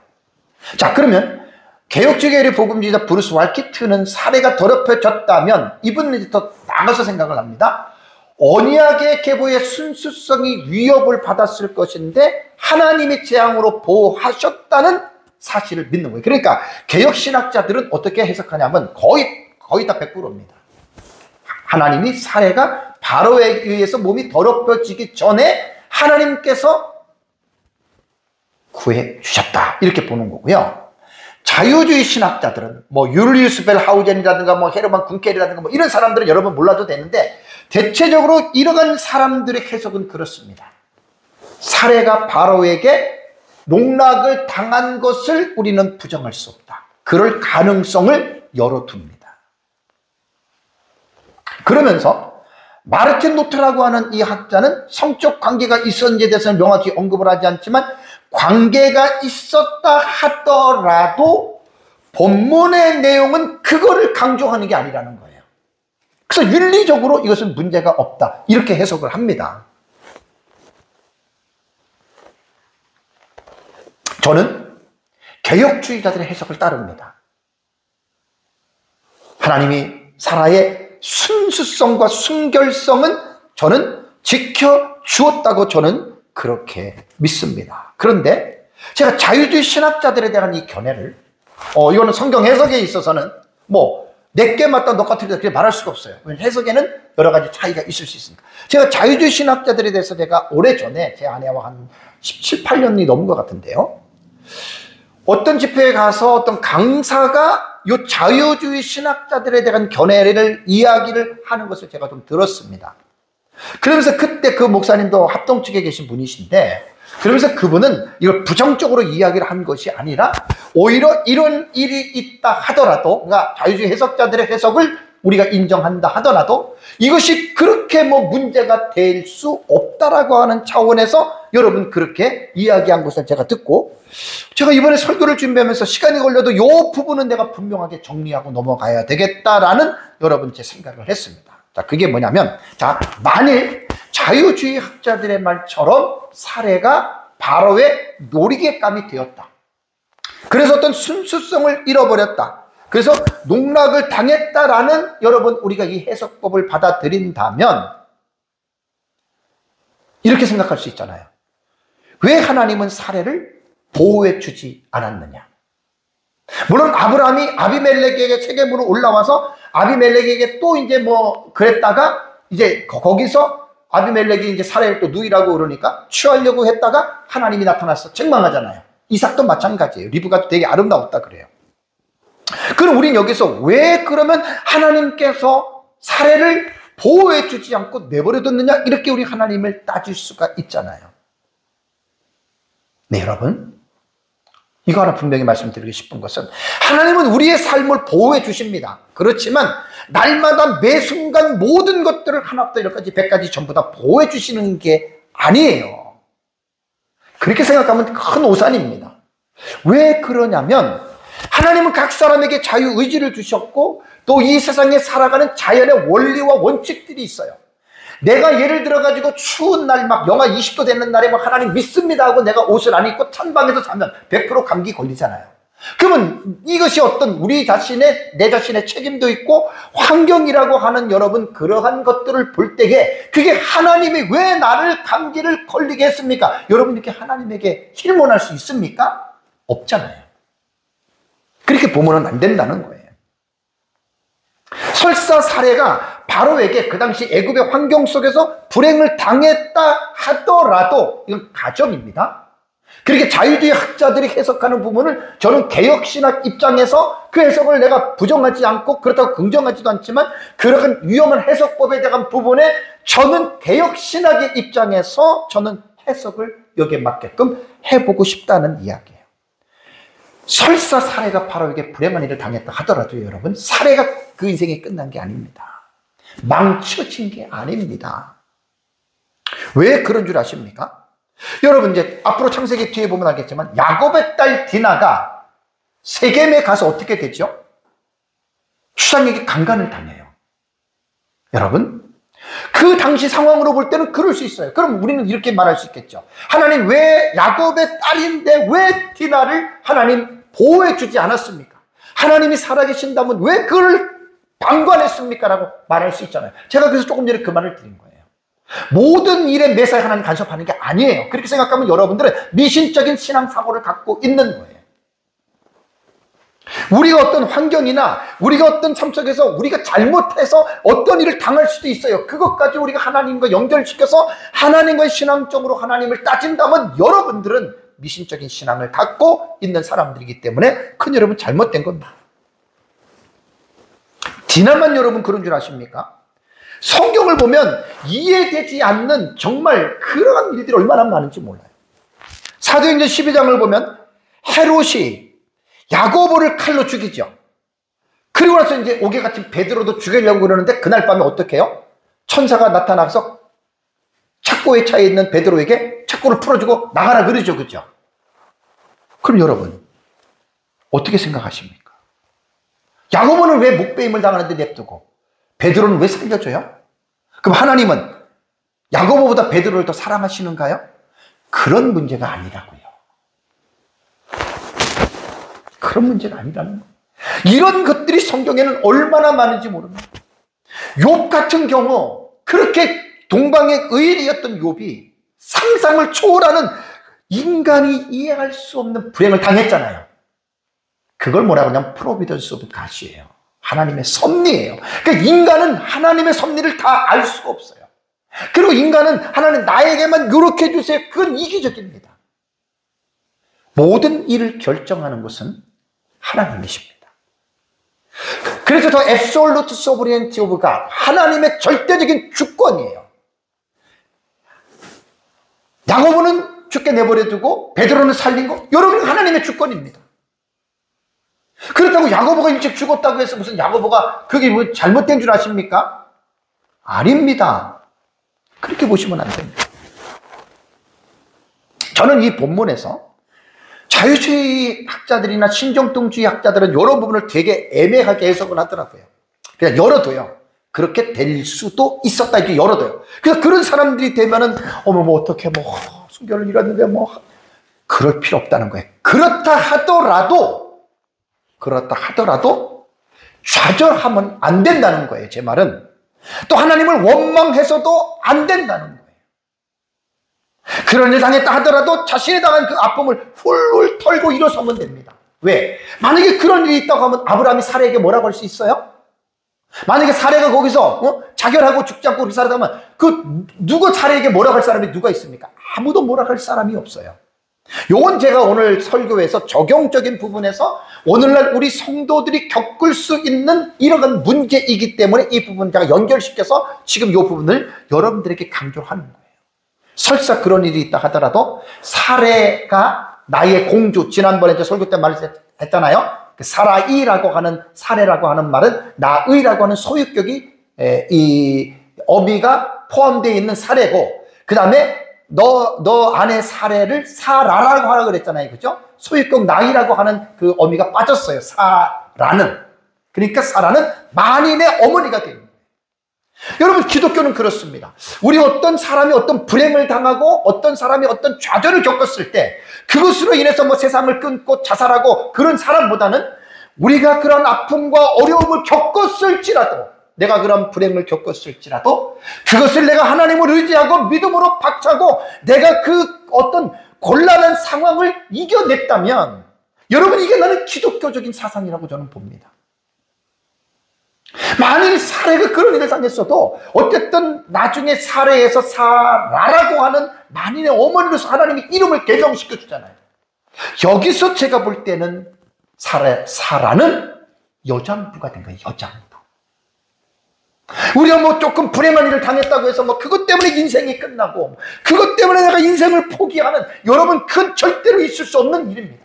자, 그러면 개혁주의의 복음주의자 브루스 왈키트는 사례가 더럽혀졌다면 이분은 더 나가서 생각을 합니다. 언약의 계보의 순수성이 위협을 받았을 것인데 하나님의 재앙으로 보호하셨다는 사실을 믿는 거예요. 그러니까 개혁신학자들은 어떻게 해석하냐면 거의 다 100%입니다. 하나님이 사례가 바로에 의해서 몸이 더럽혀지기 전에 하나님께서 구해 주셨다. 이렇게 보는 거고요. 자유주의 신학자들은 율리우스 벨 하우젠이라든가 헤르만 군켈이라든가 이런 사람들은 여러분 몰라도 되는데 대체적으로 이러한 사람들의 해석은 그렇습니다. 사례가 바로에게 농락을 당한 것을 우리는 부정할 수 없다. 그럴 가능성을 열어둡니다. 그러면서 마르틴 루터라고 하는 이 학자는 성적 관계가 있었는지에 대해서는 명확히 언급을 하지 않지만 관계가 있었다 하더라도 본문의 내용은 그거를 강조하는 게 아니라는 거예요. 그래서 윤리적으로 이것은 문제가 없다. 이렇게 해석을 합니다. 저는 개혁주의자들의 해석을 따릅니다. 하나님이 사라의 순수성과 순결성은 저는 지켜주었다고 저는 그렇게 믿습니다. 그런데 제가 자유주의 신학자들에 대한 이 견해를 이거는 성경 해석에 있어서는 내게 맞다 너가 틀리다 그렇게 말할 수가 없어요. 해석에는 여러 가지 차이가 있을 수 있으니까. 제가 자유주의 신학자들에 대해서 제가 오래전에 제 아내와 한 17, 18년이 넘은 것 같은데요. 어떤 집회에 가서 어떤 강사가 이 자유주의 신학자들에 대한 견해를 이야기를 하는 것을 제가 좀 들었습니다. 그러면서 그때 그 목사님도 합동 측에 계신 분이신데, 그러면서 그분은 이걸 부정적으로 이야기를 한 것이 아니라 오히려 이런 일이 있다 하더라도, 그러니까 자유주의 해석자들의 해석을 우리가 인정한다 하더라도 이것이 그렇게 뭐 문제가 될 수 없다라고 하는 차원에서 여러분 그렇게 이야기한 것을 제가 듣고, 제가 이번에 설교를 준비하면서 시간이 걸려도 이 부분은 내가 분명하게 정리하고 넘어가야 되겠다라는 여러분 제 생각을 했습니다. 자, 그게 뭐냐면, 자, 만일 자유주의 학자들의 말처럼 사례가 바로의 놀이개감이 되었다. 그래서 어떤 순수성을 잃어버렸다. 그래서 농락을 당했다라는 여러분 우리가 이 해석법을 받아들인다면 이렇게 생각할 수 있잖아요. 왜 하나님은 사례를 보호해 주지 않았느냐? 물론 아브라함이 아비멜렉에게 세겜으로 올라와서 아비멜렉에게 또 이제 뭐 그랬다가 이제 거기서 아비멜렉이 이제 사례를 또 누이라고 그러니까 취하려고 했다가 하나님이 나타나서 책망하잖아요. 이삭도 마찬가지예요. 리브가 되게 아름다웠다 그래요. 그럼 우린 여기서 왜 그러면 하나님께서 사례를 보호해 주지 않고 내버려뒀느냐? 이렇게 우리 하나님을 따질 수가 있잖아요. 네, 여러분. 이거 하나 분명히 말씀드리고 싶은 것은, 하나님은 우리의 삶을 보호해 주십니다. 그렇지만 날마다 매 순간 모든 것들을 하나부터 열까지 100까지 전부 다 보호해 주시는 게 아니에요. 그렇게 생각하면 큰 오산입니다. 왜 그러냐면 하나님은 각 사람에게 자유의지를 주셨고 또 이 세상에 살아가는 자연의 원리와 원칙들이 있어요. 내가 예를 들어가지고 추운 날 막 영하 20도 되는 날에 막 하나님 믿습니다 하고 내가 옷을 안 입고 찬방에서 자면 100% 감기 걸리잖아요. 그러면 이것이 어떤 우리 자신의, 내 자신의 책임도 있고 환경이라고 하는 여러분 그러한 것들을 볼 때에 그게 하나님이 왜 나를 감기를 걸리게 했습니까? 여러분 이렇게 하나님에게 실문할 수 있습니까? 없잖아요. 그렇게 보면은 안 된다는 거예요. 설사 사례가 바로에게 그 당시 애굽의 환경 속에서 불행을 당했다 하더라도 이건 가정입니다. 그렇게 자유주의 학자들이 해석하는 부분을 저는 개혁신학 입장에서 그 해석을 내가 부정하지 않고 그렇다고 긍정하지도 않지만 그런 위험한 해석법에 대한 부분에 저는 개혁신학의 입장에서 저는 해석을 여기에 맞게끔 해보고 싶다는 이야기예요. 설사 사례가 바로에게 불행한 일을 당했다 하더라도 여러분 사례가 그 인생이 끝난 게 아닙니다. 망쳐진 게 아닙니다. 왜 그런 줄 아십니까? 여러분 이제 앞으로 창세기 뒤에 보면 알겠지만 야곱의 딸 디나가 세겜에 가서 어떻게 되죠? 추장에게 강간을 당해요. 여러분 그 당시 상황으로 볼 때는 그럴 수 있어요. 그럼 우리는 이렇게 말할 수 있겠죠. 하나님 왜 야곱의 딸인데 왜 디나를 하나님 보호해 주지 않았습니까? 하나님이 살아계신다면 왜 그걸 방관했습니까? 라고 말할 수 있잖아요. 제가 그래서 조금 전에 그 말을 드린 거예요. 모든 일에 매사에 하나님 간섭하는 게 아니에요. 그렇게 생각하면 여러분들은 미신적인 신앙사고를 갖고 있는 거예요. 우리가 어떤 환경이나 우리가 어떤 삶 속에서 우리가 잘못해서 어떤 일을 당할 수도 있어요. 그것까지 우리가 하나님과 연결시켜서 하나님과의 신앙적으로 하나님을 따진다면 여러분들은 미신적인 신앙을 갖고 있는 사람들이기 때문에 큰 여러분 잘못된 겁니다. 디나만 여러분 그런 줄 아십니까? 성경을 보면 이해되지 않는 정말 그러한 일들이 얼마나 많은지 몰라요. 사도행전 12장을 보면 헤롯이 야고보를 칼로 죽이죠. 그리고 나서 이제 옥에갇힌 베드로도 죽이려고 그러는데 그날 밤에 어떻게 해요? 천사가 나타나서 착고에 차에 있는 베드로에게 착고를 풀어주고 나가라 그러죠. 그죠? 그럼 여러분 어떻게 생각하십니까? 야고보는 왜 목베임을 당하는데 냅두고 베드로는 왜 살려줘요? 그럼 하나님은 야고보보다 베드로를 더 사랑하시는가요? 그런 문제가 아니라고요. 그런 문제가 아니라는 거예요. 이런 것들이 성경에는 얼마나 많은지 모릅니다. 욥 같은 경우 그렇게 동방의 의인이었던 욥이 상상을 초월하는 인간이 이해할 수 없는 불행을 당했잖아요. 그걸 뭐라고 하냐면 프로비던스 오브 갓이에요. 하나님의 섭리예요. 그러니까 인간은 하나님의 섭리를 다 알 수가 없어요. 그리고 인간은 하나님 나에게만 이렇게 해주세요. 그건 이기적입니다. 모든 일을 결정하는 것은 하나님이십니다. 그래서 더 absolute sovereignty of God, 하나님의 절대적인 주권이에요. 야고보는 죽게 내버려 두고 베드로는 살린 거, 여러분 하나님의 주권입니다. 그렇다고 야고보가 일찍 죽었다고 해서 무슨 야고보가 그게 뭐 잘못된 줄 아십니까? 아닙니다. 그렇게 보시면 안 됩니다. 저는 이 본문에서 자유주의 학자들이나 신정통주의 학자들은 이런 부분을 되게 애매하게 해석을 하더라고요. 그냥 열어둬요. 그렇게 될 수도 있었다 이렇게 열어둬요. 그래서 그런 사람들이 되면은 어머 뭐 어떻게 뭐 순결을 잃었는데 뭐 그럴 필요 없다는 거예요. 그렇다 하더라도 좌절하면 안 된다는 거예요. 제 말은 또 하나님을 원망해서도 안 된다는 거예요. 그런 일 당했다 하더라도 자신이 당한 그 아픔을 훌훌 털고 일어서면 됩니다. 왜? 만약에 그런 일이 있다고 하면 아브라함이 사레에게 뭐라고 할 수 있어요? 만약에 사레가 거기서 자결하고 죽지 않고 그렇게 살아가면 누가 사레에게 뭐라고 할 사람이 누가 있습니까? 아무도 뭐라고 할 사람이 없어요. 요건 제가 오늘 설교에서 적용적인 부분에서 오늘날 우리 성도들이 겪을 수 있는 이러한 문제이기 때문에 이 부분 제가 연결시켜서 지금 이 부분을 여러분들에게 강조하는 거예요. 설사 그런 일이 있다 하더라도 사레가 나의 공주, 지난번에 저 설교 때 말했잖아요. 사라이라고 하는 사레라고 하는 말은 나의라고 하는 소유격이 이 어미가 포함되어 있는 사레고, 그 다음에 너 안에 사레를 사라라고 하라고 그랬잖아요. 그죠? 소유격 나이라고 하는 그 어미가 빠졌어요. 사라는. 그러니까 사라는 만인의 어머니가 됩니다. 여러분, 기독교는 그렇습니다. 우리 어떤 사람이 어떤 불행을 당하고 어떤 사람이 어떤 좌절을 겪었을 때 그것으로 인해서 뭐 세상을 끊고 자살하고 그런 사람보다는 우리가 그런 아픔과 어려움을 겪었을지라도, 내가 그런 불행을 겪었을지라도 그것을 내가 하나님을 의지하고 믿음으로 박차고 내가 그 어떤 곤란한 상황을 이겨냈다면, 여러분, 이게 나는 기독교적인 사상이라고 저는 봅니다. 만일 사례가 그런 일을 당했어도 어쨌든 나중에 사례에서 사라라고 하는 만인의 어머니로서 하나님이 이름을 개명시켜 주잖아요. 여기서 제가 볼 때는 사라는 여장부가 된 거예요. 여장부. 우리가 뭐 조금 불행한 일을 당했다고 해서 뭐 그것 때문에 인생이 끝나고 그것 때문에 내가 인생을 포기하는, 여러분, 그건 절대로 있을 수 없는 일입니다.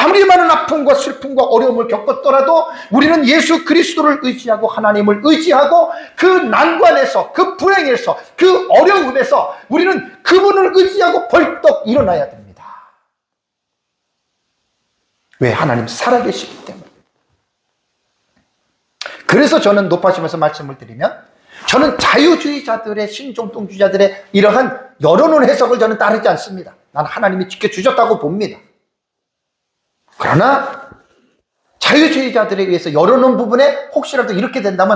아무리 많은 아픔과 슬픔과 어려움을 겪었더라도 우리는 예수 그리스도를 의지하고 하나님을 의지하고 그 난관에서, 그 불행에서, 그 어려움에서 우리는 그분을 의지하고 벌떡 일어나야 됩니다. 왜? 하나님 살아계시기 때문에. 그래서 저는 높아지면서 말씀을 드리면, 저는 자유주의자들의, 신종통주의자들의 이러한 열어놓은 해석을 저는 따르지 않습니다. 나는 하나님이 지켜주셨다고 봅니다. 그러나 자유주의자들에 의해서 열어놓은 부분에 혹시라도 이렇게 된다면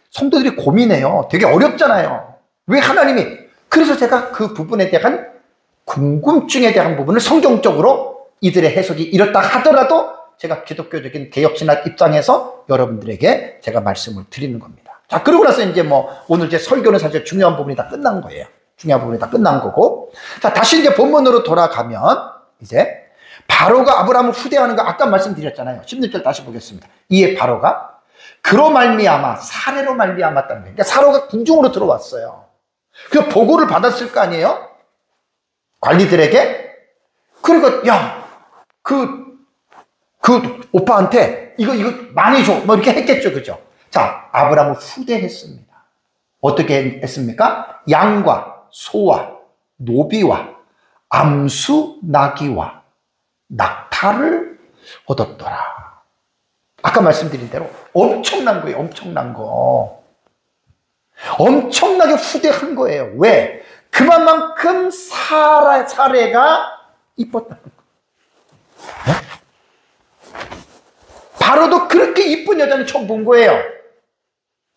성도들이 고민해요. 되게 어렵잖아요. 왜 하나님이? 그래서 제가 그 부분에 대한 궁금증에 대한 부분을 성경적으로 이들의 해석이 이렇다 하더라도 제가 기독교적인 개혁신학 입장에서 여러분들에게 제가 말씀을 드리는 겁니다. 자, 그러고 나서 이제 오늘 제 설교는 사실 중요한 부분이 다 끝난 거예요. 중요한 부분이 다 끝난 거고. 자, 다시 이제 본문으로 돌아가면 이제 바로가 아브라함을 후대하는 거 아까 말씀드렸잖아요. 16절 다시 보겠습니다. 이에 바로가 그로 말미암아, 사례로 말미암았다는 거예요. 그러니까 사로가 궁중으로 들어왔어요. 그 보고를 받았을 거 아니에요? 관리들에게. 그리고 그 오빠한테 이거 많이 줘, 뭐 이렇게 했겠죠. 그죠? 자, 아브라함을 후대했습니다. 어떻게 했습니까? 양과 소와 노비와 암수 나귀와 낙타를 얻었더라. 아까 말씀드린 대로 엄청난 거예요. 엄청난 거. 엄청나게 후대한 거예요. 왜? 그만큼 사례가 이뻤다는 거예요. 네? 바로도 그렇게 이쁜 여자는 처음 본 거예요.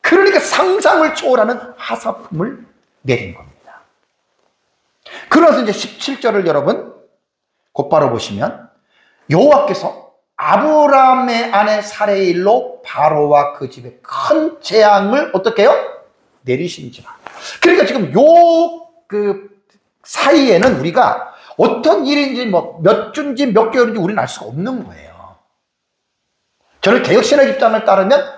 그러니까 상상을 초월하는 하사품을 내린 겁니다. 그러면서 이제 17절을 여러분 곧바로 보시면 여호와께서 아브라함의 아내 사레의 일로 바로와 그 집에 큰 재앙을 어떻게 해요? 내리신지라. 그러니까 지금 그 사이에는 우리가 어떤 일인지 몇 주인지 몇 개월인지 우리는 알 수가 없는 거예요. 저는 개혁신학 입장을 따르면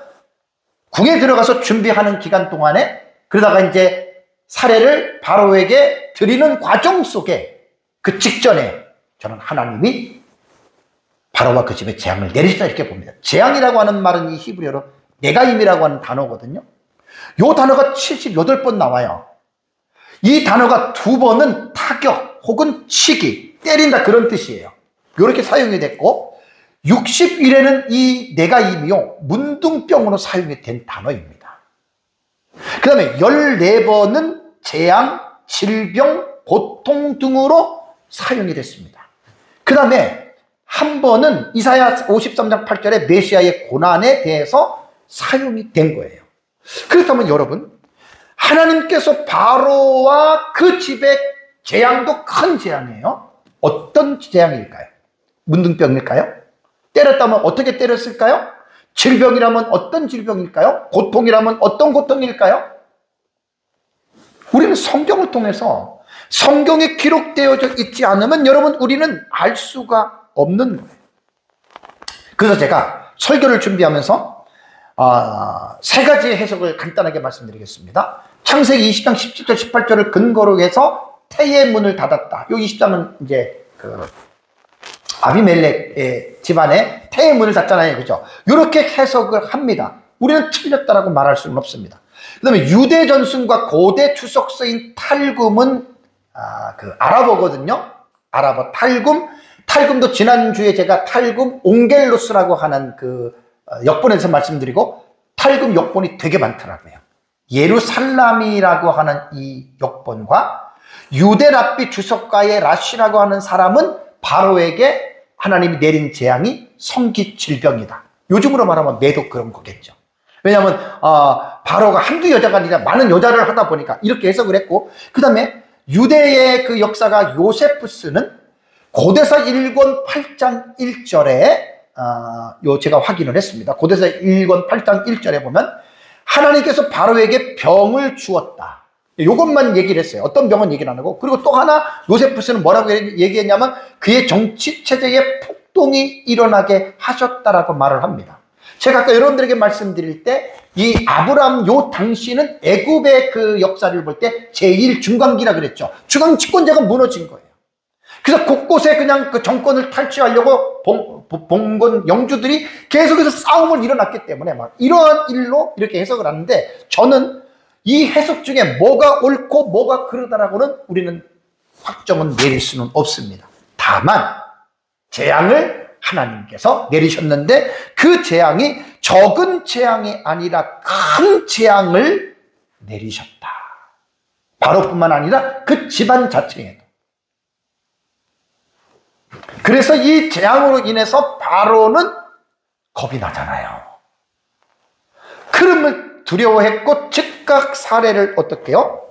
궁에 들어가서 준비하는 기간 동안에 그러다가 이제 사례를 바로에게 드리는 과정 속에 그 직전에 저는 하나님이 바로와 그 집에 재앙을 내리시다 이렇게 봅니다. 재앙이라고 하는 말은 이 히브리어로 네가임이라고 하는 단어거든요. 이 단어가 78번 나와요. 이 단어가 2번은 타격 혹은 치기, 때린다 그런 뜻이에요. 이렇게 사용이 됐고 60일에는 이 네가임이요 문둥병으로 사용이 된 단어입니다. 그 다음에 14번은 재앙, 질병, 고통 등으로 사용이 됐습니다. 그 다음에 한 번은 이사야 53장 8절에 메시아의 고난에 대해서 사용이 된 거예요. 그렇다면 여러분, 하나님께서 바로와 그 집의 재앙도 큰 재앙이에요. 어떤 재앙일까요? 문둥병일까요? 때렸다면 어떻게 때렸을까요? 질병이라면 어떤 질병일까요? 고통이라면 어떤 고통일까요? 우리는 성경을 통해서 성경에 기록되어져 있지 않으면 여러분 우리는 알 수가 없는 거예요. 그래서 제가 설교를 준비하면서 3가지 해석을 간단하게 말씀드리겠습니다. 창세기 20장 17절 18절을 근거로 해서 태의 문을 닫았다. 이 20장은 이제 아비멜렉의 집안에 태의 문을 닫잖아요. 그죠? 이렇게 해석을 합니다. 우리는 틀렸다라고 말할 수는 없습니다. 그 다음에 유대 전승과 고대 추석서인 탈굼은 아랍어거든요. 아랍어 탈굼도 지난주에 제가 탈굼 옹겔로스라고 하는 그 역본에서 말씀드리고 탈굼 역본이 되게 많더라고요. 예루살람이라고 하는 이 역본과 유대 랍비 주석가의 라시라고 하는 사람은 바로에게 하나님이 내린 재앙이 성기 질병이다. 요즘으로 말하면 매도 그런 거겠죠. 왜냐하면 바로가 한두 여자가 아니라 많은 여자를 하다 보니까 이렇게 해석을 했고, 그 다음에 유대의 그 역사가 요세푸스는 고대사 1권 8장 1절에 제가 확인을 했습니다. 고대사 1권 8장 1절에 보면 하나님께서 바로에게 병을 주었다. 이것만 얘기를 했어요. 어떤 병은 얘기를 안 하고. 그리고 또 하나 요세푸스는 뭐라고 얘기했냐면 그의 정치체제에 폭동이 일어나게 하셨다라고 말을 합니다. 제가 아까 여러분들에게 말씀드릴 때 이 아브라함 요 당시는 애굽의 그 역사를 볼 때 제1 중간기라 그랬죠. 중앙 집권제가 무너진 거예요. 그래서 곳곳에 그냥 그 정권을 탈취하려고 봉건 영주들이 계속해서 싸움을 일어났기 때문에 막 이러한 일로 이렇게 해석을 하는데, 저는 이 해석 중에 뭐가 옳고 뭐가 그러다라고는 우리는 확정은 내릴 수는 없습니다. 다만 재앙을 하나님께서 내리셨는데 그 재앙이 적은 재앙이 아니라 큰 재앙을 내리셨다. 바로뿐만 아니라 그 집안 자체에도. 그래서 이 재앙으로 인해서 바로는 겁이 나잖아요. 그러면 두려워했고 즉각 사례를 어떻게 해요?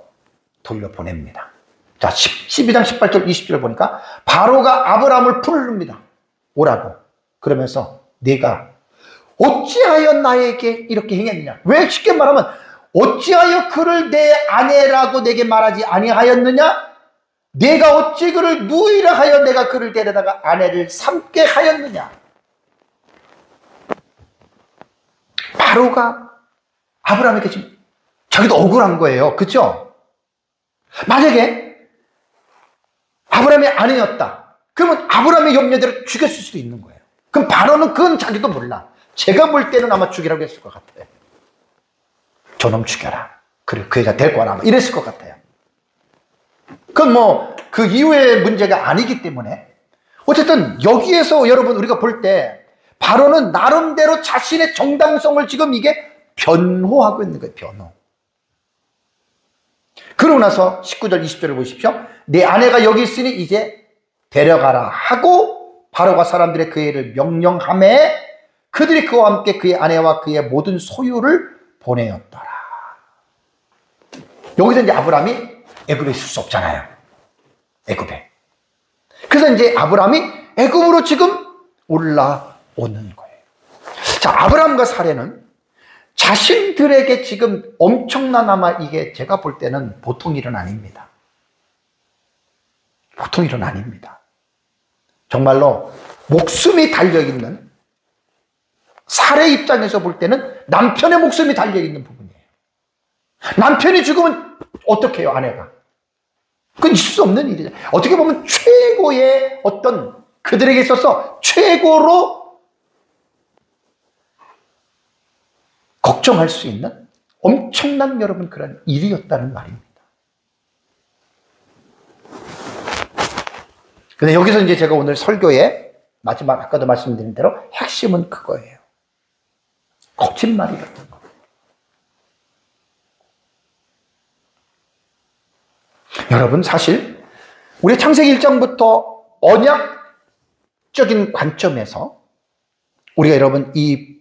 돌려보냅니다. 자, 12장 18절 20절 보니까 바로가 아브라함을 부릅니다. 오라고. 그러면서 네가 어찌하여 나에게 이렇게 행했느냐? 왜 쉽게 말하면 어찌하여 그를 내 아내라고 내게 말하지 아니하였느냐? 내가 어찌 그를 누이라 하여 내가 그를 데려다가 아내를 삼게 하였느냐? 바로가 아브라함에게 지금 자기도 억울한 거예요. 그렇죠? 만약에 아브라함이 아내였다. 그러면 아브라함의 염려대로 죽였을 수도 있는 거예요. 그럼 바로는 그건 자기도 몰라. 제가 볼 때는 아마 죽이라고 했을 것 같아요. 저놈 죽여라. 그래, 그 여자 데리고 와라. 이랬을 것 같아요. 그건 뭐 그 이후의 문제가 아니기 때문에 어쨌든 여기에서 여러분 우리가 볼 때 바로는 나름대로 자신의 정당성을 지금 이게 변호하고 있는 거예요. 변호. 그러고 나서 19절 20절을 보십시오. 내 아내가 여기 있으니 이제 데려가라 하고 바로가 사람들의 그 애를 명령하매 그들이 그와 함께 그의 아내와 그의 모든 소유를 보내었더라. 여기서 이제 아브라함이 애굽에 있을 수 없잖아요. 애굽에. 그래서 이제 아브라함이 애굽으로 지금 올라갑니다. 오는 거예요. 자, 아브라함과 사례는 자신들에게 지금 엄청난, 아마 이게 제가 볼 때는 보통 일은 아닙니다. 보통 일은 아닙니다. 정말로 목숨이 달려있는, 사례 입장에서 볼 때는 남편의 목숨이 달려있는 부분이에요. 남편이 죽으면 어떻게 해요, 아내가? 그건 있을 수 없는 일이죠. 어떻게 보면 최고의 어떤, 그들에게 있어서 최고로 걱정할 수 있는 엄청난, 여러분, 그런 일이었다는 말입니다. 근데 여기서 이제 제가 오늘 설교의 마지막, 아까도 말씀드린 대로 핵심은 그거예요. 거짓말이었던 거. 여러분, 사실 우리 창세기 1장부터 언약적인 관점에서 우리가, 여러분, 이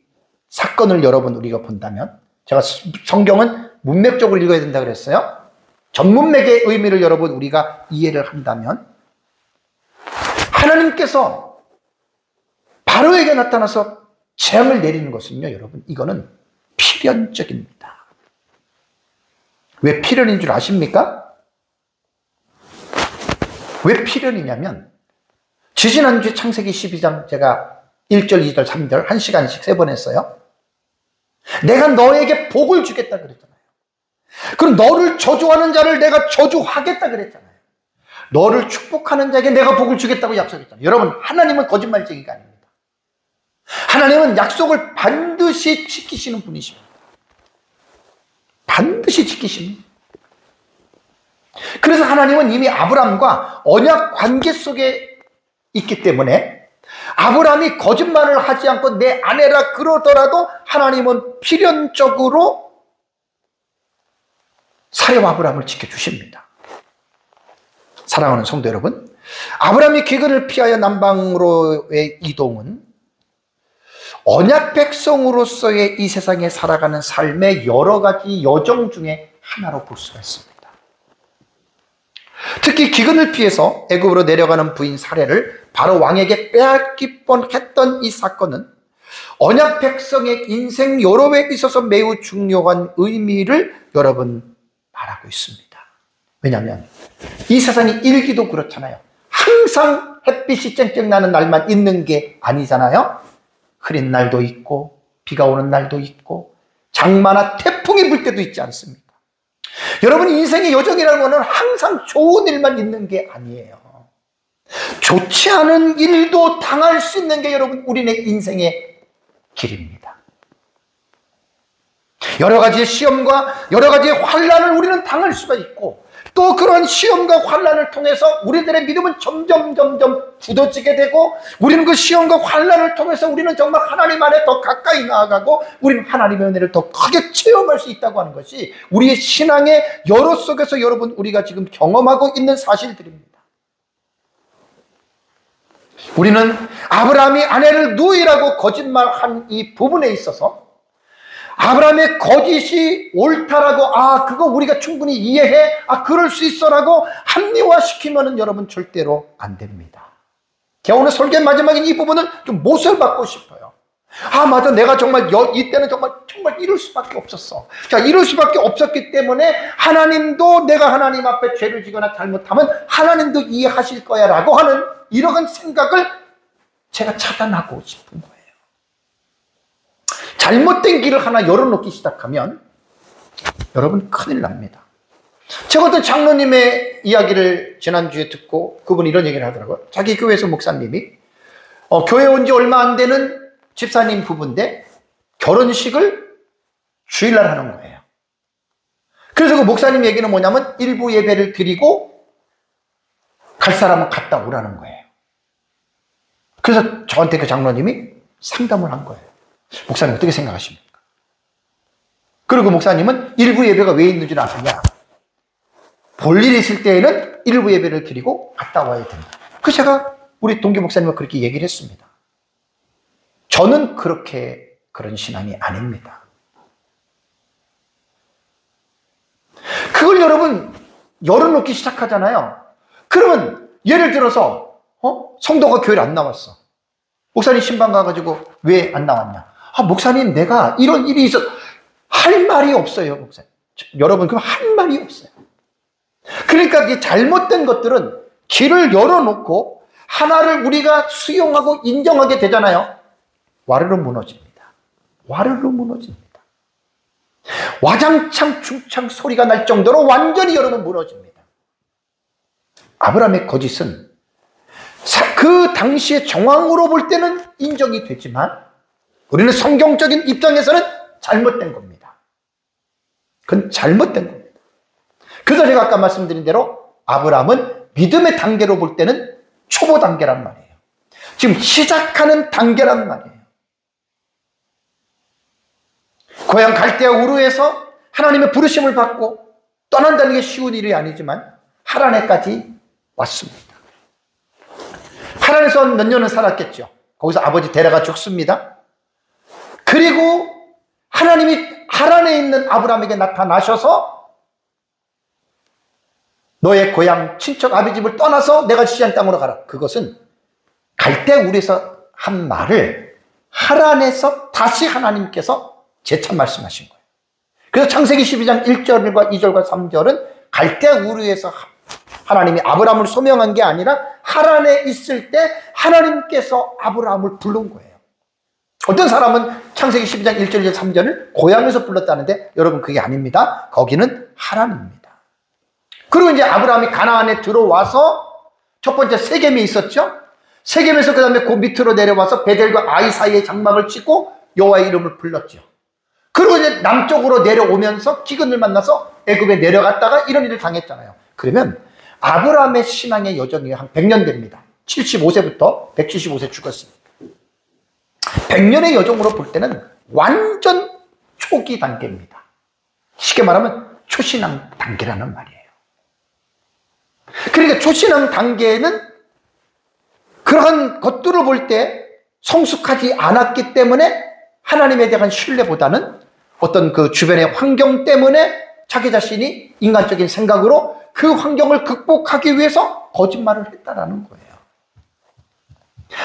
사건을 여러분 우리가 본다면, 제가 성경은 문맥적으로 읽어야 된다 그랬어요. 전문맥의 의미를 여러분 우리가 이해를 한다면, 하나님께서 바로에게 나타나서 재앙을 내리는 것은요, 여러분, 이거는 필연적입니다. 왜 필연인 줄 아십니까? 왜 필연이냐면, 지지난주 창세기 12장 제가 1절, 2절, 3절 1시간씩 3번 했어요. 내가 너에게 복을 주겠다 그랬잖아요. 그럼 너를 저주하는 자를 내가 저주하겠다 그랬잖아요. 너를 축복하는 자에게 내가 복을 주겠다고 약속했잖아요. 여러분, 하나님은 거짓말쟁이가 아닙니다. 하나님은 약속을 반드시 지키시는 분이십니다. 반드시 지키시는. 그래서 하나님은 이미 아브라함과 언약 관계 속에 있기 때문에, 아브라함이 거짓말을 하지 않고 내 아내라 그러더라도 하나님은 필연적으로 사례와 아브라함을 지켜주십니다. 사랑하는 성도 여러분, 아브라함이 귀근을 피하여 남방으로의 이동은 언약 백성으로서의 이 세상에 살아가는 삶의 여러 가지 여정 중에 하나로 볼 수가 있습니다. 특히 귀근을 피해서 애굽으로 내려가는 부인 사례를 바로 왕에게 빼앗길 뻔했던 이 사건은 언약 백성의 인생 여러에 있어서 매우 중요한 의미를 여러분 말하고 있습니다. 왜냐하면 이 세상의 일기도 그렇잖아요. 항상 햇빛이 쨍쨍 나는 날만 있는 게 아니잖아요. 흐린 날도 있고 비가 오는 날도 있고 장마나 태풍이 불 때도 있지 않습니까? 여러분, 인생의 여정이라는 것은 항상 좋은 일만 있는 게 아니에요. 좋지 않은 일도 당할 수 있는 게 여러분 우리네 인생의 길입니다. 여러 가지의 시험과 여러 가지의 환난을 우리는 당할 수가 있고, 또 그런 시험과 환난을 통해서 우리들의 믿음은 점점 굳어지게 되고, 우리는 그 시험과 환난을 통해서 우리는 정말 하나님 안에 더 가까이 나아가고 우리는 하나님의 은혜를 더 크게 체험할 수 있다고 하는 것이 우리의 신앙의 여로 속에서 여러분 우리가 지금 경험하고 있는 사실들입니다. 우리는 아브라함이 아내를 누이라고 거짓말한 이 부분에 있어서 아브라함의 거짓이 옳다라고, 그거 우리가 충분히 이해해, 그럴 수 있어라고 합리화시키면은 여러분 절대로 안 됩니다. 제가 오늘 설교의 마지막인 이 부분을 좀 못을 받고 싶어요. 맞아, 내가 정말 이때는 정말 이럴 수밖에 없었어. 자, 이럴 수밖에 없었기 때문에 하나님도 내가 하나님 앞에 죄를 지거나 잘못하면 하나님도 이해하실 거야 라고 하는 이런 생각을 제가 차단하고 싶은 거예요. 잘못된 길을 하나 열어놓기 시작하면 여러분 큰일 납니다. 제가 어떤 장로님의 이야기를 지난주에 듣고 그분이 이런 얘기를 하더라고요. 자기 교회에서 목사님이 교회 온 지 얼마 안 되는 집사님 부부인데 결혼식을 주일날 하는 거예요. 그래서 그 목사님 얘기는 뭐냐면 일부 예배를 드리고 갈 사람은 갔다 오라는 거예요. 그래서 저한테 그 장로님이 상담을 한 거예요. 목사님 어떻게 생각하십니까? 그리고 목사님은 일부 예배가 왜 있는지는 아느냐, 볼 일이 있을 때에는 일부 예배를 드리고 갔다 와야 된다. 그래서 제가 우리 동기 목사님과 그렇게 얘기를 했습니다. 저는 그런 신앙이 아닙니다. 그걸 여러분 열어놓기 시작하잖아요. 그러면 예를 들어서 성도가 교회를 안 나왔어. 목사님 신방 가가지고 왜 안 나왔냐? 아, 목사님 내가 이런 일이 있어. 할 말이 없어요, 목사님. 여러분, 그럼 할 말이 없어요. 그러니까 이 잘못된 것들은 길을 열어놓고 하나를 우리가 수용하고 인정하게 되잖아요. 와르르 무너집니다. 와르르 무너집니다. 와장창 중창 소리가 날 정도로 완전히 여러분 무너집니다. 아브라함의 거짓은 그 당시의 정황으로 볼 때는 인정이 되지만 우리는 성경적인 입장에서는 잘못된 겁니다. 그건 잘못된 겁니다. 그래서 제가 아까 말씀드린 대로 아브라함은 믿음의 단계로 볼 때는 초보 단계란 말이에요. 지금 시작하는 단계란 말이에요. 고향 갈대아 우르에서 하나님의 부르심을 받고 떠난다는 게 쉬운 일이 아니지만 하란에까지 왔습니다. 하란에서 몇 년을 살았겠죠. 거기서 아버지 데려가 죽습니다. 그리고 하나님이 하란에 있는 아브라함에게 나타나셔서 너의 고향 친척 아비 집을 떠나서 내가 지시한 땅으로 가라. 그것은 갈대아 우르에서 한 말을 하란에서 다시 하나님께서 재차 말씀하신 거예요. 그래서 창세기 12장 1절과 2절과 3절은 갈대아 우르에서 하나님이 아브라함을 소명한 게 아니라 하란에 있을 때 하나님께서 아브라함을 부른 거예요. 어떤 사람은 창세기 12장 1절, 2절, 3절을 고향에서 불렀다는데 여러분 그게 아닙니다. 거기는 하란입니다. 그리고 이제 아브라함이 가나안에 들어와서 첫 번째 세겜이 있었죠. 세겜에서 그 다음에 그 밑으로 내려와서 베델과 아이 사이에 장막을 짓고 여호와의 이름을 불렀죠. 그리고 이제 남쪽으로 내려오면서 기근을 만나서 애굽에 내려갔다가 이런 일을 당했잖아요. 그러면 아브라함의 신앙의 여정이 한 100년 됩니다. 75세부터 175세 죽었습니다. 100년의 여정으로 볼 때는 완전 초기 단계입니다. 쉽게 말하면 초신앙 단계라는 말이에요. 그러니까 초신앙 단계에는 그러한 것들을 볼 때 성숙하지 않았기 때문에 하나님에 대한 신뢰보다는 어떤 그 주변의 환경 때문에 자기 자신이 인간적인 생각으로 그 환경을 극복하기 위해서 거짓말을 했다라는 거예요.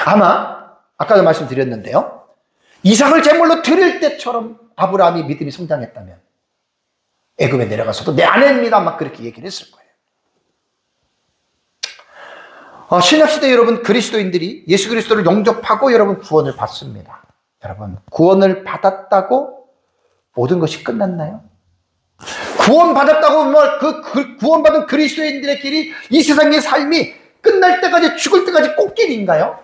아마 아까도 말씀드렸는데요. 이삭을 제물로 드릴 때처럼 아브라함이 믿음이 성장했다면 애굽에 내려가서도 내 아내입니다. 막 그렇게 얘기를 했을 거예요. 신약시대 여러분 그리스도인들이 예수 그리스도를 영접하고 여러분 구원을 받습니다. 여러분 구원을 받았다고 모든 것이 끝났나요? 구원받았다고 그 구원받은 그리스도인들의 길이 이 세상의 삶이 끝날 때까지 죽을 때까지 꽃길인가요?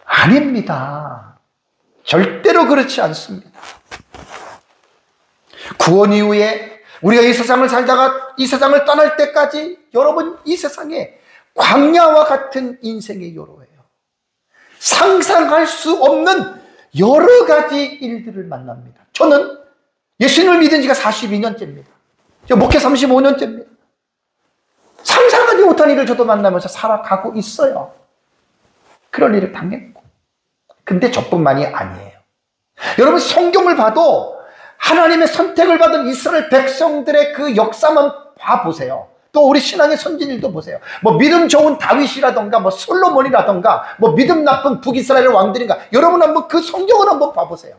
아닙니다. 절대로 그렇지 않습니다. 구원 이후에 우리가 이 세상을 살다가 이 세상을 떠날 때까지 여러분 이 세상에 광야와 같은 인생의 요로예요. 상상할 수 없는 여러 가지 일들을 만납니다. 저는 예수님을 믿은 지가 42년째입니다. 저 목회 35년째입니다. 상상하지 못한 일을 저도 만나면서 살아가고 있어요. 그런 일을 당했고. 근데 저뿐만이 아니에요. 여러분 성경을 봐도 하나님의 선택을 받은 이스라엘 백성들의 그 역사만 봐보세요. 또 우리 신앙의 선진일도 보세요. 뭐 믿음 좋은 다윗이라던가 뭐 솔로몬이라던가 뭐 믿음 나쁜 북이스라엘 왕들인가 여러분 한번 그 성경을 한번 봐보세요.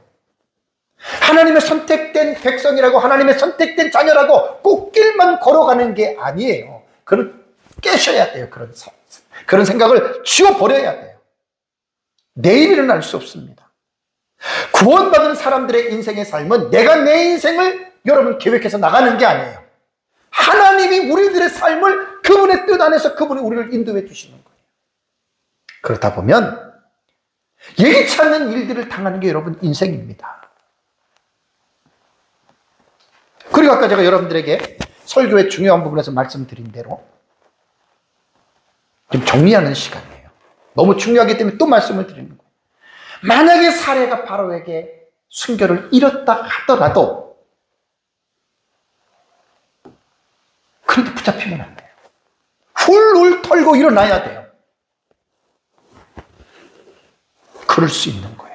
하나님의 선택된 백성이라고 하나님의 선택된 자녀라고 꽃길만 걸어가는 게 아니에요. 그걸 깨셔야 돼요. 그런 생각을 지워버려야 돼요. 내일 일어날 수 없습니다. 구원받은 사람들의 인생의 삶은 내가 내 인생을 여러분 계획해서 나가는 게 아니에요. 하나님이 우리들의 삶을 그분의 뜻 안에서 그분이 우리를 인도해 주시는 거예요. 그렇다 보면 예기치 않는 일들을 당하는 게 여러분 인생입니다. 그리고 아까 제가 여러분들에게 설교의 중요한 부분에서 말씀드린 대로 좀 정리하는 시간이에요. 너무 중요하기 때문에 또 말씀을 드리는 거예요. 만약에 사례가 바로에게 순교를 잃었다 하더라도 그래도 붙잡히면 안 돼요. 훌훌 털고 일어나야 돼요. 그럴 수 있는 거예요.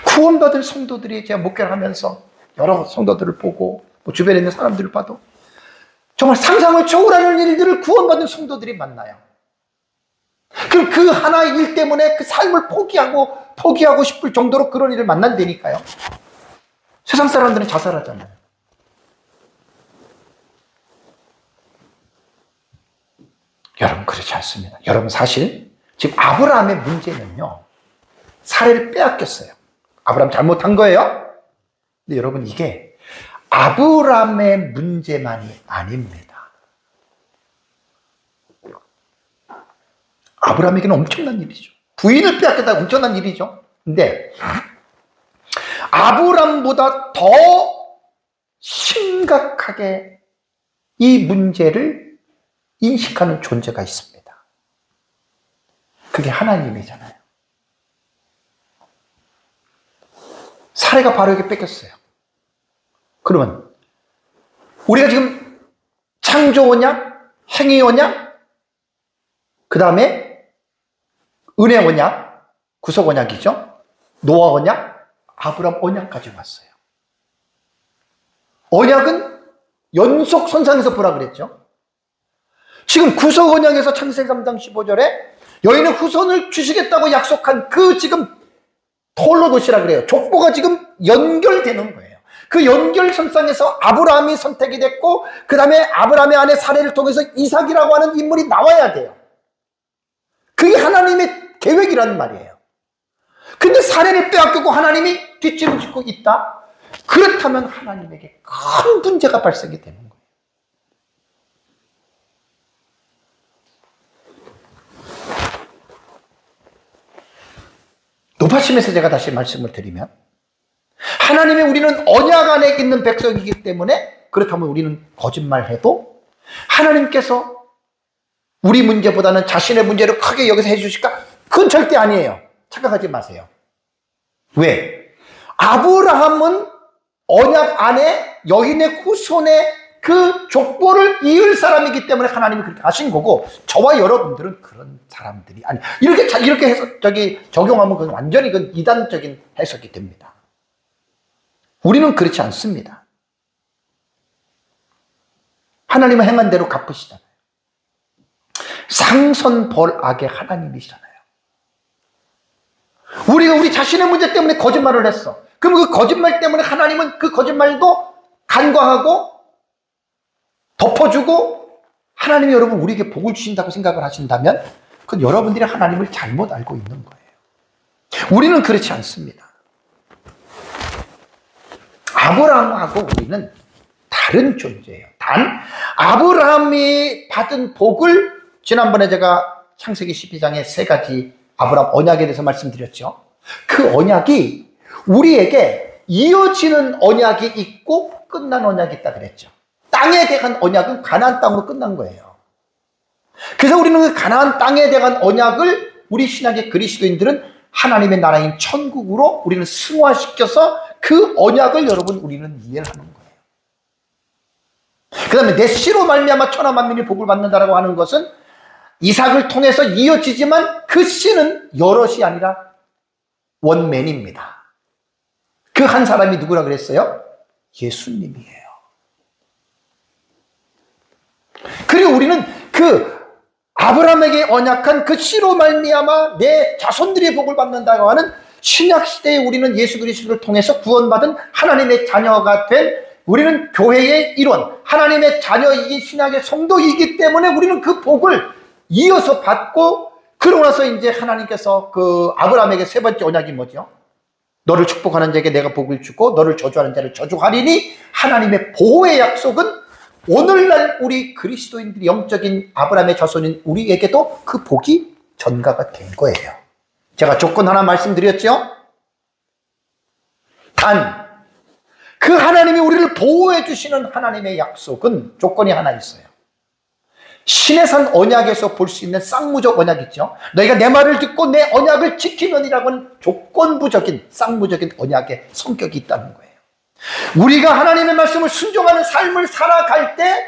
구원받은 성도들이 제가 목회를 하면서 여러 성도들을 보고 뭐 주변에 있는 사람들을 봐도 정말 상상을 초월하는 일들을 구원받은 성도들이 만나요. 그럼 그 하나의 일 때문에 그 삶을 포기하고 싶을 정도로 그런 일을 만난다니까요. 세상 사람들은 자살하잖아요. 여러분, 그렇지 않습니다. 여러분, 사실 지금 아브라함의 문제는요, 사례를 빼앗겼어요. 아브라함 잘못한 거예요. 근데 여러분, 이게 아브라함의 문제만이 아닙니다. 아브라함에게는 엄청난 일이죠. 부인을 빼앗겼다가 엄청난 일이죠. 근데 아브라함보다 더 심각하게 이 문제를 인식하는 존재가 있습니다. 그게 하나님이잖아요. 사례가 바로 이렇게 뺏겼어요. 그러면 우리가 지금 창조 언약, 행위 언약, 그 다음에 은혜 언약, 구속 언약이죠. 노아 언약, 아브라함 언약까지 왔어요. 언약은 연속 선상에서 보라 그랬죠. 지금 구속 언약에서 창세기 3장 15절에 여인의 후손을 주시겠다고 약속한 그 지금 톨로도시라 그래요. 족보가 지금 연결되는 거예요. 그 연결선상에서 아브라함이 선택이 됐고, 그 다음에 아브라함의 아내 사례를 통해서 이삭이라고 하는 인물이 나와야 돼요. 그게 하나님의 계획이라는 말이에요. 근데 사례를 빼앗기고 하나님이 뒷짐을 짓고 있다? 그렇다면 하나님에게 큰 문제가 발생이 되는 거예요. 높아심에서 제가 다시 말씀을 드리면, 하나님이 우리는 언약 안에 있는 백성이기 때문에, 그렇다면 우리는 거짓말해도 하나님께서 우리 문제보다는 자신의 문제를 크게 여기서 해주실까? 그건 절대 아니에요. 착각하지 마세요. 왜? 아브라함은 언약 안에 여인의 후손의 그 족보를 이을 사람이기 때문에 하나님이 그렇게 하신 거고, 저와 여러분들은 그런 사람들이 아니, 이렇게 해서 적용하면 그건 완전히 그 이단적인 해석이 됩니다. 우리는 그렇지 않습니다. 하나님은 행한 대로 갚으시잖아요. 상선벌악의 하나님이시잖아요. 우리가 우리 자신의 문제 때문에 거짓말을 했어. 그럼 그 거짓말 때문에 하나님은 그 거짓말도 간과하고 덮어주고, 하나님이 여러분 우리에게 복을 주신다고 생각을 하신다면 그건 여러분들이 하나님을 잘못 알고 있는 거예요. 우리는 그렇지 않습니다. 아브라함하고 우리는 다른 존재예요. 단 아브라함이 받은 복을, 지난번에 제가 창세기 12장에 3가지 아브라함 언약에 대해서 말씀드렸죠. 그 언약이 우리에게 이어지는 언약이 있고 끝난 언약이 있다 그랬죠. 땅에 대한 언약은 가나안 땅으로 끝난 거예요. 그래서 우리는 그 가나안 땅에 대한 언약을 우리 신약의 그리스도인들은 하나님의 나라인 천국으로 우리는 승화시켜서 그 언약을 여러분 우리는 이해를 하는 거예요. 그 다음에 내 씨로 말미암아 천하 만민이 복을 받는다라고 하는 것은 이삭을 통해서 이어지지만 그 씨는 여럿이 아니라 원맨입니다. 그 한 사람이 누구라 그랬어요? 예수님이에요. 그리고 우리는 그 아브라함에게 언약한 그 씨로 말미암아 내 자손들이 복을 받는다고 하는 신약 시대에 우리는 예수 그리스도를 통해서 구원받은 하나님의 자녀가 된, 우리는 교회의 일원, 하나님의 자녀이기 신약의 성도이기 때문에 우리는 그 복을 이어서 받고, 그러고 나서 이제 하나님께서 그 아브라함에게 3번째 언약이 뭐죠? 너를 축복하는 자에게 내가 복을 주고 너를 저주하는 자를 저주하리니, 하나님의 보호의 약속은 오늘날 우리 그리스도인들이 영적인 아브라함의 자손인 우리에게도 그 복이 전가가 된 거예요. 제가 조건 하나 말씀드렸죠? 단, 그 하나님이 우리를 보호해 주시는 하나님의 약속은 조건이 하나 있어요. 시내산 언약에서 볼 수 있는 쌍무적 언약 있죠? 너희가 내 말을 듣고 내 언약을 지키면이라고 하는 조건부적인 쌍무적인 언약의 성격이 있다는 거예요. 우리가 하나님의 말씀을 순종하는 삶을 살아갈 때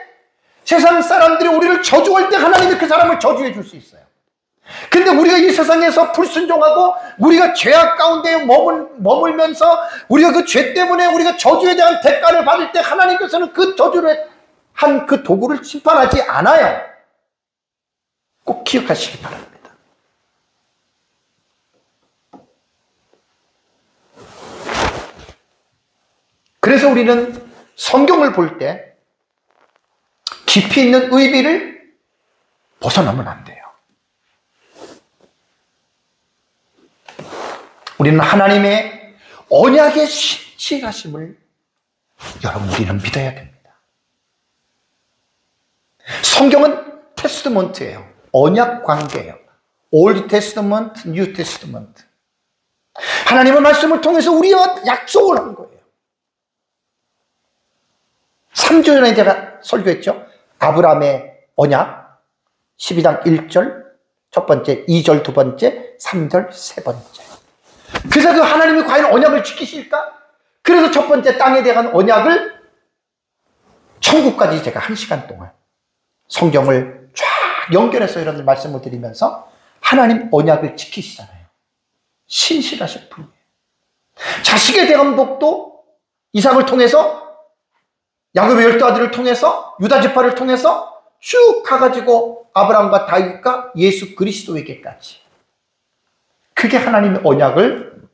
세상 사람들이 우리를 저주할 때 하나님이 그 사람을 저주해 줄 수 있어요. 근데 우리가 이 세상에서 불순종하고 우리가 죄악 가운데 머물면서 우리가 그 죄 때문에 우리가 저주에 대한 대가를 받을 때 하나님께서는 그 저주를 한 그 도구를 심판하지 않아요. 꼭 기억하시기 바랍니다. 그래서 우리는 성경을 볼 때 깊이 있는 의미를 벗어나면 안 돼요. 우리는 하나님의 언약의 신실하심을 여러분 우리는 믿어야 됩니다. 성경은 테스트먼트예요. 언약 관계예요. 올드 테스트먼트, 뉴 테스트먼트. 하나님의 말씀을 통해서 우리와 약속을 한 거예요. 3주 전에 제가 설교했죠. 아브라함의 언약 12장 1절 첫 번째, 2절 두 번째, 3절 세 번째. 그래서 그 하나님이 과연 언약을 지키실까? 그래서 첫 번째 땅에 대한 언약을 천국까지 제가 1시간 동안 성경을 쫙 연결해서 여러분들 말씀을 드리면서 하나님 언약을 지키시잖아요. 신실하신 분이에요. 자식에 대한 복도 이삭을 통해서 야곱의 12아들을 통해서 유다 지파를 통해서 쭉 가가지고 아브라함과 다윗과 예수 그리스도에게까지. 그게 하나님의 언약을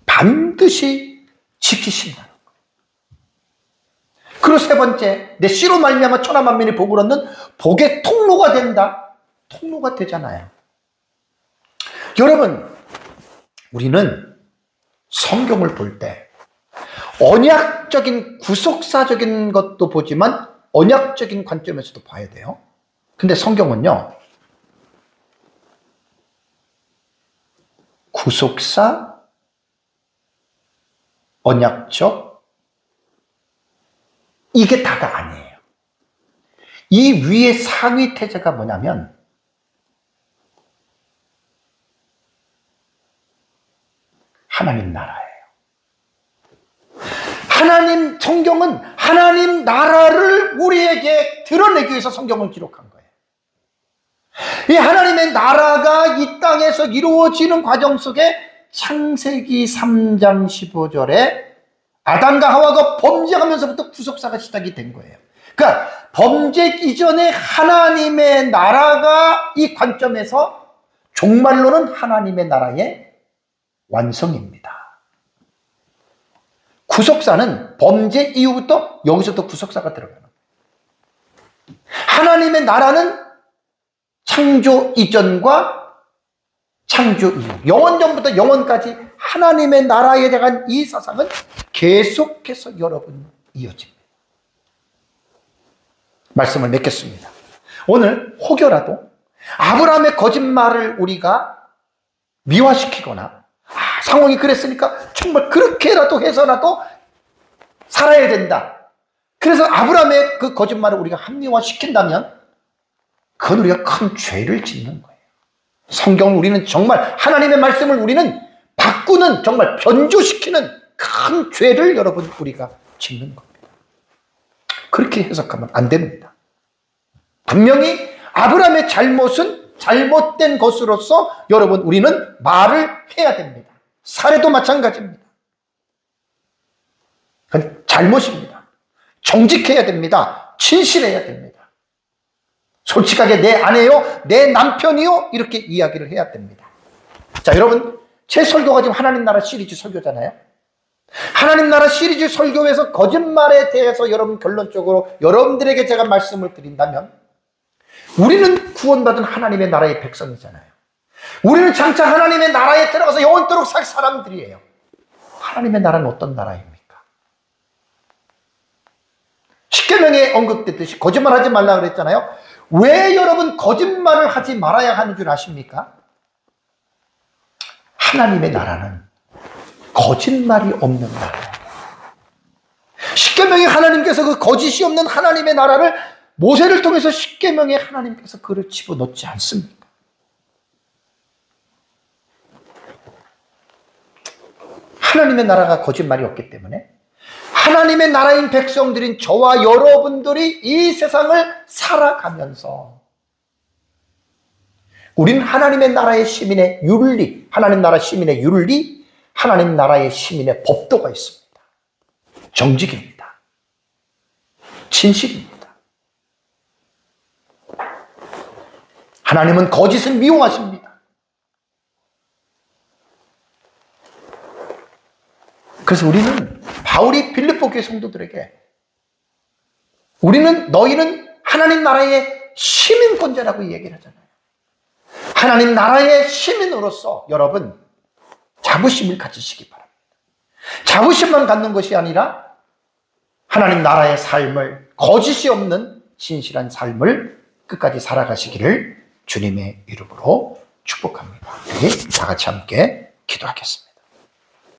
반드시 지키신다는 거예요. 그리고 세 번째, 내 씨로 말미암아 천하 만민이 복을 얻는 복의 통로가 된다. 통로가 되잖아요. 여러분, 우리는 성경을 볼 때 언약적인 구속사적인 것도 보지만 언약적인 관점에서도 봐야 돼요. 근데 성경은요, 구속사, 언약적, 이게 다가 아니에요. 이 위에 상위 태제가 뭐냐면 하나님 나라예요. 하나님, 성경은 하나님 나라를 우리에게 드러내기 위해서 성경을 기록한 거예요. 이 하나님의 나라가 이 땅에서 이루어지는 과정 속에 창세기 3장 15절에 아담과 하와가 범죄하면서부터 구속사가 시작이 된 거예요. 그러니까 범죄 이전에 하나님의 나라가 이 관점에서 종말로는 하나님의 나라의 완성입니다. 구속사는 범죄 이후부터 여기서부터 구속사가 들어가는 거예요. 하나님의 나라는 창조 이전과 창조 이후, 영원전부터 영원까지 하나님의 나라에 대한 이 사상은 계속해서 여러분 이어집니다. 말씀을 맺겠습니다. 오늘 혹여라도 아브라함의 거짓말을 우리가 미화시키거나 상황이 그랬으니까 정말 그렇게라도 해서라도 살아야 된다. 그래서 아브라함의 그 거짓말을 우리가 합리화시킨다면 그건 우리가 큰 죄를 짓는 거예요. 성경을 우리는 정말 하나님의 말씀을 우리는 바꾸는, 정말 변조시키는 큰 죄를 여러분 우리가 짓는 겁니다. 그렇게 해석하면 안 됩니다. 분명히 아브라함의 잘못은 잘못된 것으로서 여러분 우리는 말을 해야 됩니다. 살해도 마찬가지입니다. 그건 잘못입니다. 정직해야 됩니다. 진실해야 됩니다. 솔직하게 내 아내요, 내 남편이요, 이렇게 이야기를 해야 됩니다. 자, 여러분, 제 설교가 지금 하나님 나라 시리즈 설교잖아요. 하나님 나라 시리즈 설교에서 거짓말에 대해서 여러분 결론적으로 여러분들에게 제가 말씀을 드린다면 우리는 구원받은 하나님의 나라의 백성이잖아요. 우리는 장차 하나님의 나라에 들어가서 영원토록 살 사람들이에요. 하나님의 나라는 어떤 나라입니까? 십계명에 언급됐듯이 거짓말하지 말라 그랬잖아요. 왜 여러분 거짓말을 하지 말아야 하는 줄 아십니까? 하나님의 나라는 거짓말이 없는 나라예요. 십계명에 하나님께서 그 거짓이 없는 하나님의 나라를 모세를 통해서 십계명에 하나님께서 그를 집어넣지 않습니까? 하나님의 나라가 거짓말이 없기 때문에 하나님의 나라인 백성들인 저와 여러분들이 이 세상을 살아가면서 우리는 하나님의 나라의 시민의 윤리, 하나님 나라 시민의 윤리, 하나님 나라의 시민의 법도가 있습니다. 정직입니다. 진실입니다. 하나님은 거짓을 미워하십니다. 그래서 우리는 바울이 빌립보 교회 성도들에게 너희는 하나님 나라의 시민권자라고 얘기를 하잖아요. 하나님 나라의 시민으로서 여러분 자부심을 가지시기 바랍니다. 자부심만 갖는 것이 아니라 하나님 나라의 삶을, 거짓이 없는 진실한 삶을 끝까지 살아가시기를 주님의 이름으로 축복합니다. 우리 다 같이 함께 기도하겠습니다.